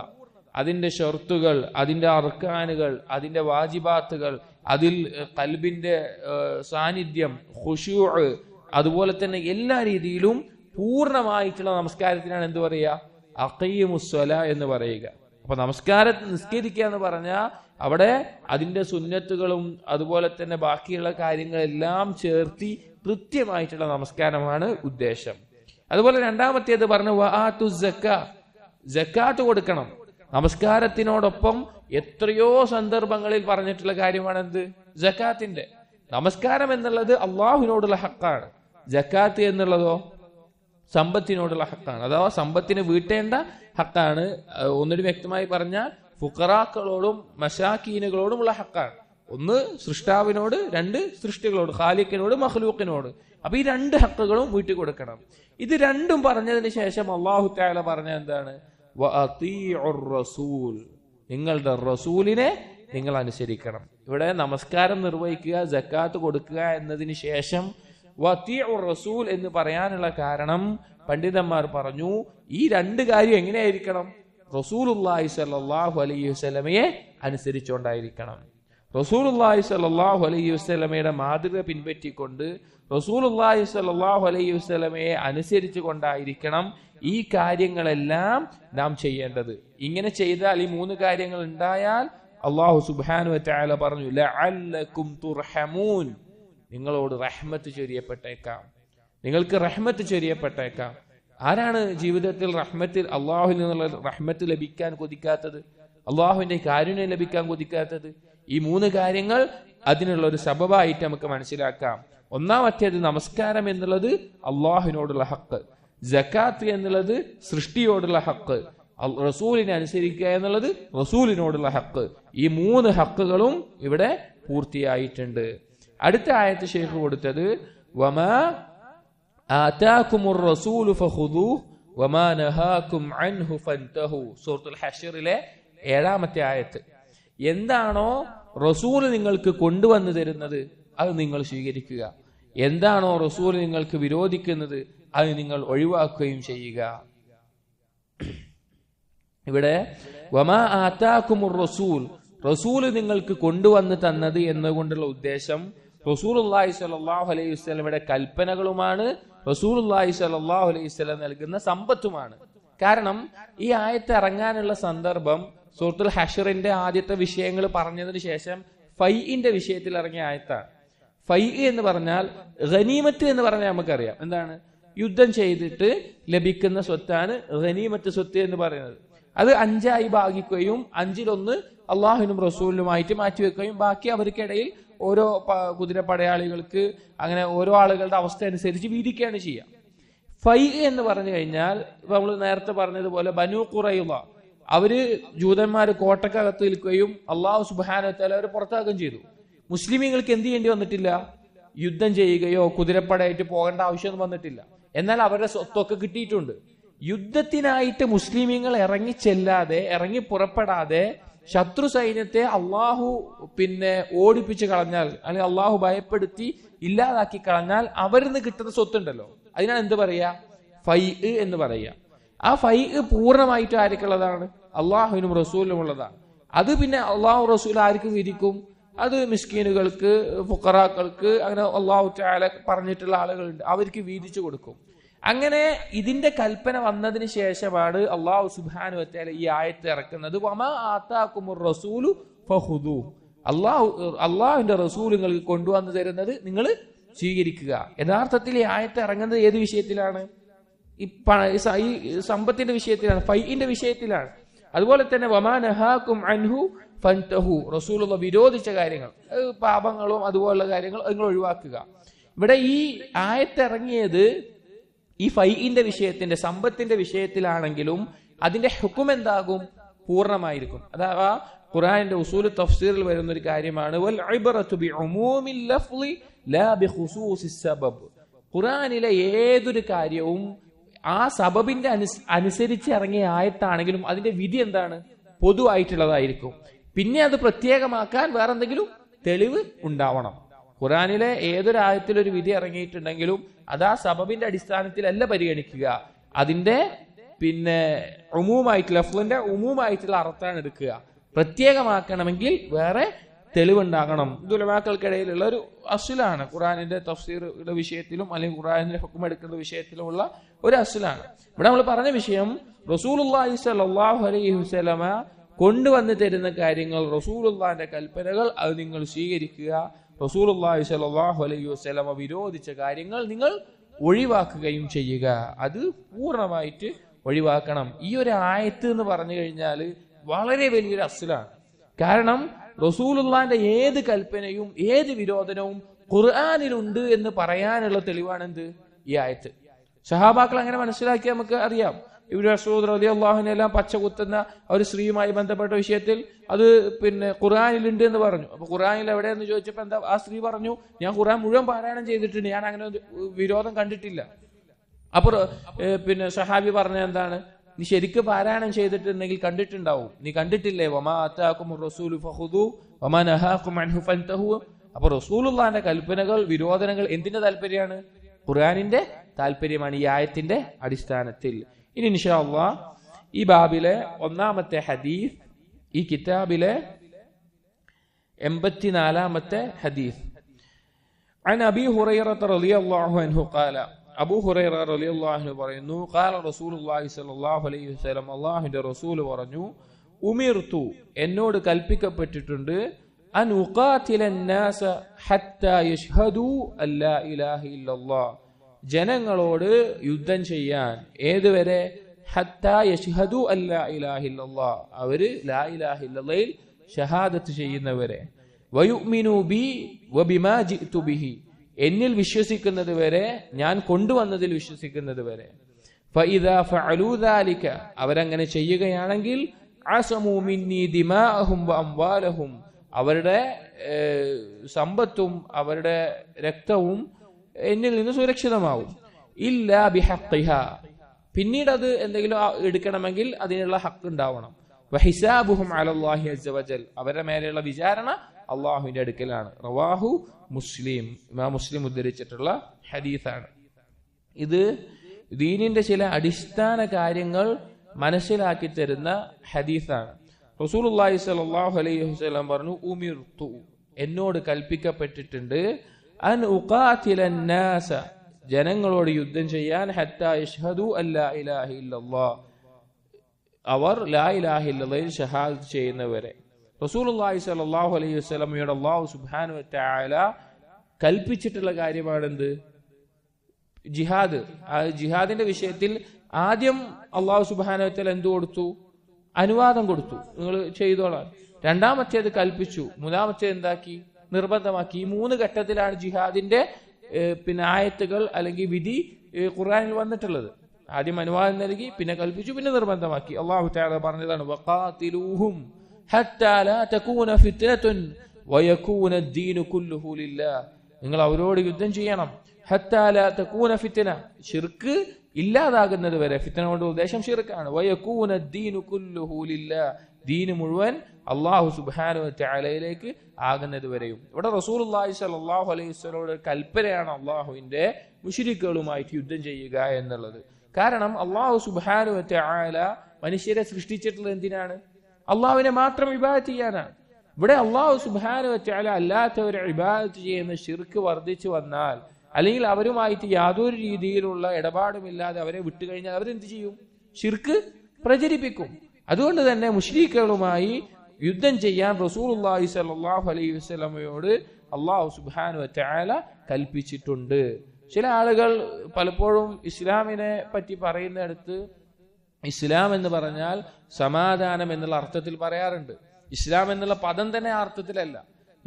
അതിന്റെ ഷർത്തുകൾ, അതിന്റെ അർക്കാനുകൾ, അതിന്റെ വാജിബാത്തുകൾ, അതിൽ ഖൽബിന്റെ സാന്നിധ്യം, ഖുശൂഅ്, അതുപോലെ തന്നെ എല്ലാ രീതിയിലും പൂർണ്ണമായിട്ടുള്ള നമസ്കാരത്തിനാണ് എന്ത് പറയുക? അഖീമുസ്സലാ എന്ന് പറയുക. അപ്പൊ നമസ്കാരം നിസ്കരിക്കുക എന്ന് പറഞ്ഞാൽ അവിടെ അതിന്റെ സുന്നത്തുകളും അതുപോലെ തന്നെ ബാക്കിയുള്ള കാര്യങ്ങളെല്ലാം ചേർത്തി കൃത്യമായിട്ടുള്ള നമസ്കാരമാണ് ഉദ്ദേശം. അതുപോലെ രണ്ടാമത്തേത് പറഞ്ഞു വആതുസ് സക്കാ, സക്കാത്ത് കൊടുക്കണം. നമസ്കാരത്തിനോടൊപ്പം എത്രയോ സന്ദർഭങ്ങളിൽ പറഞ്ഞിട്ടുള്ള കാര്യമാണ് എന്ത്? സക്കാത്തിന്റെ. നമസ്കാരം എന്നുള്ളത് അള്ളാഹുവിനോടുള്ള ഹക്കാണ്. സക്കാത്ത് എന്നുള്ളതോ സമ്പത്തിനോടുള്ള ഹക്കാണ്, അഥവാ സമ്പത്തിന് വീട്ടേണ്ട ഹക്കാണ്. ഒന്നുകൂടി വ്യക്തമായി പറഞ്ഞാൽ ഫുഖറാക്കളോടും മശാക്കീനുകളോടുമുള്ള ഹക്കാണ്. ഒന്ന് സൃഷ്ടാവിനോട്, രണ്ട് സൃഷ്ടികളോട്, ഖാലിഖിനോട്, മഖ്ലൂഖിനോട്. അപ്പൊ ഈ രണ്ട് ഹക്കുകളും വീട്ടിൽ കൊടുക്കണം. ഇത് രണ്ടും പറഞ്ഞതിന് ശേഷം അല്ലാഹു തആല പറഞ്ഞ എന്താണ്? വഅതീഉർ റസൂൽ, നിങ്ങളുടെ റസൂലിനെ നിങ്ങൾ അനുസരിക്കണം. ഇവിടെ നമസ്കാരം നിർവഹിക്കുക, സക്കാത്ത് കൊടുക്കുക എന്നതിന് ശേഷം വഅതീഉർ റസൂൽ എന്ന് പറയാനുള്ള കാരണം പണ്ഡിതന്മാർ പറഞ്ഞു, ഈ രണ്ട് കാര്യം എങ്ങനെയായിരിക്കണം? റസൂലുള്ളാഹി സ്വല്ലല്ലാഹു അലൈഹി വസല്ലമയെ അനുസരിച്ചുകൊണ്ടായിരിക്കണം. റസൂലുള്ളാഹി സ്വല്ലല്ലാഹു അലൈഹി വസല്ലമയുടെ മാതൃക പിൻപറ്റിക്കൊണ്ട് റസൂലുള്ളാഹി സ്വല്ലല്ലാഹു അലൈഹി വസല്ലമയെ അനുസരിച്ചു കൊണ്ടായിരിക്കണം ഈ കാര്യങ്ങളെല്ലാം നാം ചെയ്യേണ്ടത്. ഇങ്ങനെ ചെയ്താൽ, ഈ 3 കാര്യങ്ങൾ ഉണ്ടായാൽ അല്ലാഹു സുബ്ഹാനഹു വ തആല പറഞ്ഞു ലഅല്ലകും തുർഹമൂൻ, നിങ്ങളോട് റഹ്മത്ത് ചൊരിയപ്പെട്ടേക്കാം, നിങ്ങൾക്ക് റഹ്മത്ത് ചൊരിയപ്പെട്ടേക്കാം. ആരാണ് ജീവിതത്തിൽ അള്ളാഹുവിൽ നിന്നുള്ള റഹ്മത്ത് ലഭിക്കാൻ കൊതിക്കാത്തത്, അള്ളാഹുവിന്റെ കാരുണ്യം ലഭിക്കാൻ കൊതിക്കാത്തത്? ഈ 3 കാര്യങ്ങൾ അതിനുള്ള ഒരു സബബായിട്ട് നമുക്ക് മനസ്സിലാക്കാം. ഒന്നാമത്തേത് നമസ്കാരം എന്നുള്ളത് അള്ളാഹുവിനോടുള്ള ഹക്ക്, സക്കാത്ത് എന്നുള്ളത് സൃഷ്ടിയോടുള്ള ഹക്ക്, റസൂലിനെ അനുസരിക്കുക എന്നുള്ളത് റസൂലിനോടുള്ള ഹക്ക്. ഈ 3 ഹക്കുകളും ഇവിടെ പൂർത്തിയായിട്ടുണ്ട്. അടുത്ത ആയത്ത് ശൈഖ് കൊടുത്തത് വമാ ആതാകുമുർ റസൂലു ഫഖുദൂഹു വമാ നഹാകും അൻഹു ഫൻതഹു. സൂറത്തുൽ ഹശ്റിലെ 7ാമത്തെ ആയത്ത്. എന്താണോ റസൂൽ നിങ്ങൾക്ക് കൊണ്ടുവന്നു തരുന്നത് അത് നിങ്ങൾ സ്വീകരിക്കുക, എന്താണോ റസൂൽ നിങ്ങൾക്ക് വിരോധിക്കുന്നത് അത് നിങ്ങൾ ഒഴിവാക്കുകയും ചെയ്യുക. ഇവിടെ വമാ ആതാകുമുർ റസൂൽ, റസൂൽ നിങ്ങൾക്ക് കൊണ്ടുവന്ന് തന്നത് എന്നുകൊണ്ടുള്ള ഉദ്ദേശം റസൂലുള്ളാഹി സ്വല്ലല്ലാഹു അലൈഹി വസല്ലമയുടെ കൽപ്പനകളുമാണ്, റസൂലുള്ളാഹി സ്വല്ലല്ലാഹു അലൈഹി വസല്ലം നൽകുന്ന സമ്പത്തുമാണ്. കാരണം ഈ ആയത്ത് ഇറങ്ങാനുള്ള സന്ദർഭം സൂറത്തുൽ ഹശ്റിന്റെ ആദ്യത്തെ വിഷയങ്ങൾ പറഞ്ഞതിന് ശേഷം ഫൈഇന്റെ വിഷയത്തിൽ ഇറങ്ങിയ ആയത്താണ്. ഫൈ എന്ന് പറഞ്ഞാൽ ഗനീമത്ത് എന്ന് പറഞ്ഞാൽ നമുക്കറിയാം എന്താണ്, യുദ്ധം ചെയ്തിട്ട് ലഭിക്കുന്ന സ്വത്താണ് ഗനീമത്ത് സ്വത്ത് എന്ന് പറയുന്നത്. അത് 5ആയി ഭാഗിക്കുകയും 5-1 അള്ളാഹുവിനും റസൂലിനുമായിട്ട് മാറ്റിവെക്കുകയും ബാക്കി അവർക്കിടയിൽ ഓരോ കുതിരപ്പടയാളികൾക്ക് അങ്ങനെ ഓരോ ആളുകളുടെ അവസ്ഥ അനുസരിച്ച് വീതിക്കുകയാണ് ചെയ്യുക. ഫൈ എന്ന് പറഞ്ഞു കഴിഞ്ഞാൽ നമ്മൾ നേരത്തെ പറഞ്ഞതുപോലെ ബനൂ ഖുറൈള അവര് ജൂതന്മാര് കോട്ടക്കകത്ത് നിൽക്കുകയും അള്ളാഹു സുബ്ഹാനഹു വ തആല അവരെ പുറത്താക്കുകയും ചെയ്തു. മുസ്ലിമീങ്ങൾക്ക് എന്ത് ചെയ്യേണ്ടി വന്നിട്ടില്ല, യുദ്ധം ചെയ്യുകയോ കുതിരപ്പടയായിട്ട് പോകേണ്ട ആവശ്യമൊന്നും വന്നിട്ടില്ല. എന്നാൽ അവരുടെ സ്വത്തൊക്കെ കിട്ടിയിട്ടുണ്ട്. യുദ്ധത്തിനായിട്ട് മുസ്ലിമീങ്ങൾ ഇറങ്ങി ചെല്ലാതെ, ഇറങ്ങി പുറപ്പെടാതെ ശത്രു സൈന്യത്തെ അള്ളാഹു ഓടിപ്പിച്ച് കളഞ്ഞാൽ, അല്ലെങ്കിൽ അള്ളാഹു ഭയപ്പെടുത്തി ഇല്ലാതാക്കി കളഞ്ഞാൽ അവരിൽ നിന്ന് കിട്ടുന്ന സ്വത്തുണ്ടല്ലോ, അതിനാണ് എന്ത് പറയാ, ഫൈ എന്ന് പറയാ. ആ ഫൈ പൂർണ്ണമായിട്ട് ആർക്കുള്ളതാണ്, അള്ളാഹുവിനും റസൂലിനും ഉള്ളതാണ്. അത് അള്ളാഹു റസൂൽ ആർക്ക് വിധിക്കും, അത് മിസ്കീനുകൾക്ക്, ഫുഖറാക്കൾക്ക്, അങ്ങനെ അള്ളാഹു തആല പറഞ്ഞിട്ടുള്ള ആളുകളുണ്ട്, അവർക്ക് വീതിച്ചു കൊടുക്കും. അങ്ങനെ ഇതിന്റെ കൽപ്പന വന്നതിന് ശേഷമാണ് അള്ളാഹു സുബ്ഹാനഹു വ തആല ഈ ആയത്ത് ഇറക്കുന്നത്. വമാ ആതാകുമുർ റസൂലു ഫഖുദൂഹു, അള്ളാഹുവിന്റെ റസൂൽ നിങ്ങൾക്ക് കൊണ്ടുവന്നു തരുന്നത് നിങ്ങൾ സ്വീകരിക്കുക. യഥാർത്ഥത്തിൽ ഈ ആയത്ത് ഇറങ്ങുന്നത് ഏത് വിഷയത്തിലാണ്, ഈ സമ്പത്തിന്റെ വിഷയത്തിലാണ്, ഫൈഇന്റെ വിഷയത്തിലാണ്. അതുപോലെ തന്നെ വമാ നഹാകും അൻഹു ഫൻതഹു, റസൂലുള്ള വിരോധിച്ച കാര്യങ്ങൾ, പാപങ്ങളും അതുപോലുള്ള കാര്യങ്ങൾ നിങ്ങൾ ഒഴിവാക്കുക. ഇവിടെ ഈ ആയത്ത് ഇറങ്ങിയത് ഈ ഫൈഇന്റെ വിഷയത്തിന്റെ, സമ്പത്തിന്റെ വിഷയത്തിലാണെങ്കിലും അതിന്റെ ഹുക്ം എന്താകും, പൂർണ്ണമായിരിക്കും. അഥവാ ഖുർആനിന്റെ ഉസൂൽ തഫ്സീറിൽ വരുന്ന ഒരു കാര്യമാണ് വൽ ഇബ്റതു ബിഉമൂമിൽ ലഫ്ളി ലാ ബിഖുസൂസിസ് സബബ്. ഖുർആനിലെ ഏതൊരു കാര്യവും ആ സബബിന്റെ അനുസരിച്ച് ഇറങ്ങിയ ആയത്താണെങ്കിലും അതിന്റെ വിധി എന്താണ്, പൊതുവായിട്ടുള്ളതായിരിക്കും. പിന്നെ അത് പ്രത്യേകമാക്കാൻ വേറെ എന്തെങ്കിലും തെളിവ് ഉണ്ടാവണം. ഖുർആനിലെ ഏതൊരു ആയത്തിലൊരു വിധി ഇറങ്ങിയിട്ടുണ്ടെങ്കിലും അത് ആ സബബിന്റെ അടിസ്ഥാനത്തിലല്ല പരിഗണിക്കുക, അതിന്റെ ഉമൂമായിട്ടുള്ള ലഫ്ളിന്റെ ഉമൂമായിട്ടുള്ള അർത്ഥമാണ് എടുക്കുക. പ്രത്യേകമാക്കണമെങ്കിൽ വേറെ തെളിവുണ്ടാകണം. ഇത് ഉലമാക്കൾക്കിടയിലുള്ള ഒരു അസ്ലാണ്. ഖുർആനിന്റെ തഫ്സീറിന്റെ വിഷയത്തിലും അല്ലെങ്കിൽ ഖുർആനിന്റെ ഹുക്ം എടുക്കുന്ന വിഷയത്തിലുമുള്ള ഒരു അസ്ലാണ്. ഇവിടെ നമ്മൾ പറഞ്ഞ വിഷയം റസൂലുള്ളാഹി സ്വല്ലല്ലാഹു അലൈഹി വസല്ലമ കൊണ്ടുവന്ന് തരുന്ന കാര്യങ്ങൾ, റസൂലുള്ളാഹിന്റെ കൽപ്പനകൾ, അത് നിങ്ങൾ സ്വീകരിക്കുക. റസൂലുള്ളാഹി സ്വല്ലല്ലാഹു അലൈഹി വസല്ലമ വിരോധിച്ച കാര്യങ്ങൾ നിങ്ങൾ ഒഴിവാക്കുകയും ചെയ്യുക, അത് പൂർണ്ണമായിട്ട് ഒഴിവാക്കണം. ഈ ഒരു ആയത്ത് എന്ന് പറഞ്ഞു കഴിഞ്ഞാൽ വളരെ വലിയൊരു അസ്ലാണ്. കാരണം റസൂലുള്ളാഹിന്റെ ഏത് കൽപ്പനയും ഏത് വിരോധനവും ഖുർആനിലുണ്ട് എന്ന് പറയാനുള്ള തെളിവാണ് എന്ത്, ഈ ആയത്ത്. സഹാബാക്കൾ അങ്ങനെ മനസ്സിലാക്കി നമുക്ക് അറിയാം. ഇബ്നു മസ്ഊദ് റളിയല്ലാഹു അൻഹു എല്ലാം പച്ച കുത്തുന്ന ഒരു സ്ത്രീയുമായി ബന്ധപ്പെട്ട വിഷയത്തിൽ അത് ഖുർആനിലുണ്ട് എന്ന് പറഞ്ഞു. അപ്പൊ ഖുർആനിൽ എവിടെയെന്ന് ചോദിച്ചപ്പോ എന്താ, ആ സ്ത്രീ പറഞ്ഞു, ഞാൻ ഖുർആൻ മുഴുവൻ പാരായണം ചെയ്തിട്ടുണ്ട്, ഞാൻ അങ്ങനെ വിരോധം കണ്ടിട്ടില്ല. അപ്പൊ സഹാബി പറഞ്ഞ എന്താണ്, നീ ശരിക്കും പാരായണം ചെയ്തിട്ടുണ്ടെങ്കിൽ കണ്ടിട്ടുണ്ടാവും, നീ കണ്ടിട്ടില്ലേ, വമാ ആതാകുമുർ റസൂലു ഫഖുദൂ വമാ നഹാകും അൻഹു ഫൻതഹു. അപ്പൊ റസൂലുള്ളാഹിന്റെ കൽപ്പനകൾ, വിരോധനങ്ങൾ എന്തിന്റെ താല്പര്യമാണ്, ഖുർആനിന്റെ താല്പര്യമാണ് ഈ ആയത്തിന്റെ അടിസ്ഥാനത്തിൽ. ഇനി ഇൻഷാ അല്ലാഹ് ഈ ബാബിലെ ഒന്നാമത്തെ ഹദീസ്, ഈ കിതാബിലെ 84-ാമത്തെ ഹദീസ്. عن أبي هريرة رضي الله عنه قال അബൂ ഹുറൈറ റളിയല്ലാഹു അൻഹു പറയുന്നു ഖാല റസൂലുള്ളാഹി സ്വല്ലല്ലാഹു അലൈഹി വസല്ലം അല്ലാഹുവിന്റെ റസൂൽ പറഞ്ഞു ഉമിർതു എന്നോട് കൽപ്പിക്കപ്പെട്ടിട്ടുണ്ട് അൻ ഉഖാതിലൻ നാസ ഹത്താ യശ്ഹദു അല്ലാ ഇലാഹ ഇല്ലല്ലാഹ് ജനങ്ങളോട് യുദ്ധം ചെയ്യാൻ ഏതുവരെ ഹത്താ യശ്ഹദു അല്ലാ ഇലാഹ ഇല്ലല്ലാഹ് അവര് ലാ ഇലാഹ ഇല്ലല്ലാഹയിൽ ഷഹാദത്ത് ചെയ്യുന്നവരെ വയുഅ്മിനു ബി വബിമാ ജിഅ്തു ബിഹി എന്നിൽ വിശ്വസിക്കുന്നത് വരെ ഞാൻ കൊണ്ടുവന്നതിൽ വിശ്വസിക്കുന്നത് വരെ ഫഇദാ ഫഅലൂ ദാലിക അവരങ്ങനെ ചെയ്യുകയാണെങ്കിൽ അസമൂ മിന്നി ദിമാഅഹും വഅംവാലഹും അവരുടെ സമ്പത്തും അവരുടെ രക്തവും എന്നിൽ നിന്ന് സുരക്ഷിതമാവും ഇല്ലാ ബിഹഖിഹാ പിന്നീട് അത് എന്തെങ്കിലും എടുക്കണമെങ്കിൽ അതിനുള്ള ഹക്ക് ഉണ്ടാവണം വഹിസാബുഹും അലല്ലാഹി അസ്സ വജൽ അവരുടെ മേലെയുള്ള വിചാരണ അള്ളാഹുവിന്റെ അടുക്കലാണ്. റവാഹു മുസ്ലിം ഇമാം മുസ്ലിം ഉദ്ധരിച്ചിട്ടുള്ള ഹദീസാണ്. ഇത് ദീനിന്റെ ചില അടിസ്ഥാന കാര്യങ്ങൾ മനസ്സിലാക്കി തരുന്ന ഹദീസാണ്. റസൂലുള്ളാഹി സ്വല്ലല്ലാഹു അലൈഹി വസല്ലം പറഞ്ഞു ഉമിർതു എന്നോട് കൽപ്പിക്കപ്പെട്ടിട്ടുണ്ട് അൻ ഉഖാതിലൻ നാസ ജനങ്ങളോട് യുദ്ധം ചെയ്യാൻ ഹത്താ യശ്ഹദു അല്ലാ ഇലാഹ ഇല്ലല്ലാഹ് അവർ ലാ ഇലാഹ ഇല്ലല്ലാഹയിൽ ഷഹാദത്ത് ചെയ്യുന്നവരെ. റസൂലുള്ളാഹി സ്വല്ലല്ലാഹു അലൈഹി വസല്ലമയോട് അല്ലാഹു സുബ്ഹാനഹു വ തആല കൽപ്പിച്ചിട്ടുള്ള കാര്യമാണെന്ത്? ജിഹാദ്. ആ ജിഹാദിന്റെ വിഷയത്തിൽ ആദ്യം അല്ലാഹു സുബ്ഹാനഹു വ തആല എന്ത് കൊടുത്തു? അനുവാദം കൊടുത്തു, നിങ്ങൾ ചെയ്തോളാൻ. രണ്ടാമത്തേത് കൽപ്പിച്ചു, മൂന്നാമത്തേത് എന്താക്കി? നിർബന്ധമാക്കി. ഈ 3 ഘട്ടത്തിലാണ് ജിഹാദിന്റെ ആയത്തുകൾ അല്ലെങ്കിൽ വിധി ഖുർആനിൽ വന്നിട്ടുള്ളത്. ആദ്യം അനുവാദം നൽകി, പിന്നെ കൽപ്പിച്ചു, പിന്നെ നിർബന്ധമാക്കി. അല്ലാഹു തആല പറഞ്ഞതാണ് വഖാതിലൂഹും ഹത്താ ലാ തകൂന ഫിത്നതുൻ വയകൂന അദ്ദീനു കുല്ലുഹു ലില്ലാഹ് നിങ്ങൾ അവരോട് യുദ്ധം ചെയ്യണം. ഹത്താ ലാ തകൂന ഫിത്ന ശിർക്ക് ഇല്ലാതാകുന്നത് വരെ. ഫിത്ന കൊണ്ട് ഉദ്ദേശം ശിർക്കാണ്. വയകൂന അദ്ദീനു കുല്ലുഹു ലില്ലാഹ് ദീൻ മുഴുവൻ അല്ലാഹു സുബ്ഹാനഹു വ തആലയിലേക്ക് ആകുന്നത് വരെയും. ഇവിടെ റസൂലുള്ളാഹി സ്വല്ലല്ലാഹു അലൈഹി വസല്ലമയുടെ കൽപ്പനയാണ് അല്ലാഹുവിന്റെ മുശ്രിക്കുകളുമായിട്ട് യുദ്ധം ചെയ്യുക എന്നുള്ളത്. കാരണം അല്ലാഹു സുബ്ഹാനഹു വ തആല മനുഷ്യരെ സൃഷ്ടിച്ചിട്ടുള്ളത് എന്തിനാണ്? അള്ളാഹുവിനെ മാത്രം ഇബാദത്ത് ചെയ്യാനാണ്. ഇവിടെ അല്ലാഹു സുബ്ഹാനഹു വ തആല അല്ലാത്തവരെ ഇബാദത്ത് ചെയ്യുന്ന ശിർക്ക് വർദ്ധിച്ചു വന്നാൽ, അല്ലെങ്കിൽ അവരുമായിട്ട് യാതൊരു രീതിയിലുള്ള ഇടപാടുമില്ലാതെ അവരെ വിട്ടുകഴിഞ്ഞാൽ അവരെന്ത് ചെയ്യും? ശിർക്ക് പ്രചരിപ്പിക്കും. അതുകൊണ്ട് തന്നെ മുശ്രിക്കുകളുമായി യുദ്ധം ചെയ്യാൻ റസൂലുള്ളാഹി സ്വല്ലല്ലാഹു അലൈഹി വസല്ലമയോട് അല്ലാഹു സുബ്ഹാനഹു വ തആല കൽപ്പിച്ചിട്ടുണ്ട്. ചില ആളുകൾ പലപ്പോഴും ഇസ്ലാമിനെ പറ്റി പറയുന്നിടത്ത് ഇസ്ലാം എന്ന് പറഞ്ഞാൽ സമാധാനം എന്നുള്ള അർത്ഥത്തിൽ പറയാറുണ്ട്. ഇസ്ലാം എന്നുള്ള പദം തന്നെ ആ അർത്ഥത്തിലല്ല.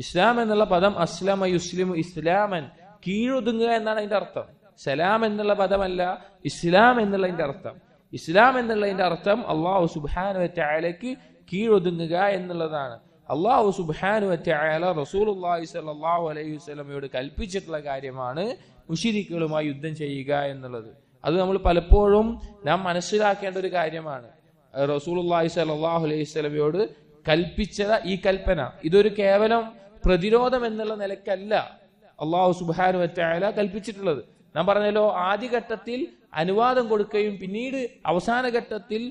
ഇസ്ലാം എന്നുള്ള പദം അസ്ലമ യുസ്ലിമു ഇസ്ലാമൻ കീഴൊതുങ്ങുക എന്നാണ് അതിന്റെ അർത്ഥം. സലാം എന്നുള്ള പദമല്ല ഇസ്ലാം എന്നുള്ളതിന്റെ അർത്ഥം. ഇസ്ലാം എന്നുള്ളതിന്റെ അർത്ഥം അല്ലാഹു സുബ്ഹാനഹു വ തആലയ്ക്ക് കീഴൊതുങ്ങുക എന്നുള്ളതാണ്. അല്ലാഹു സുബ്ഹാനഹു വ തആല റസൂലുള്ളാഹി സ്വല്ലല്ലാഹു അലൈഹി വസല്ലമയോട് കൽപ്പിച്ചിട്ടുള്ള കാര്യമാണ് മുശ്രിക്കുകളുമായി യുദ്ധം ചെയ്യുക എന്നുള്ളത്. അത് നമ്മൾ പലപ്പോഴും നാം മനസ്സിലാക്കേണ്ട ഒരു കാര്യമാണ്. റസൂലുള്ളാഹി സ്വല്ലല്ലാഹു അലൈഹി വസല്ലമയോട് കൽപ്പിച്ച ഈ കൽപ്പന ഇതൊരു കേവലം പ്രതിരോധം എന്നുള്ള നിലയ്ക്കല്ല അല്ലാഹു സുബ്ഹാനഹു വ തആല കൽപ്പിച്ചിട്ടുള്ളത്. നാം പറഞ്ഞല്ലോ, ആദ്യഘട്ടത്തിൽ അനുവാദം കൊടുക്കുകയും പിന്നീട് അവസാന ഘട്ടത്തിൽ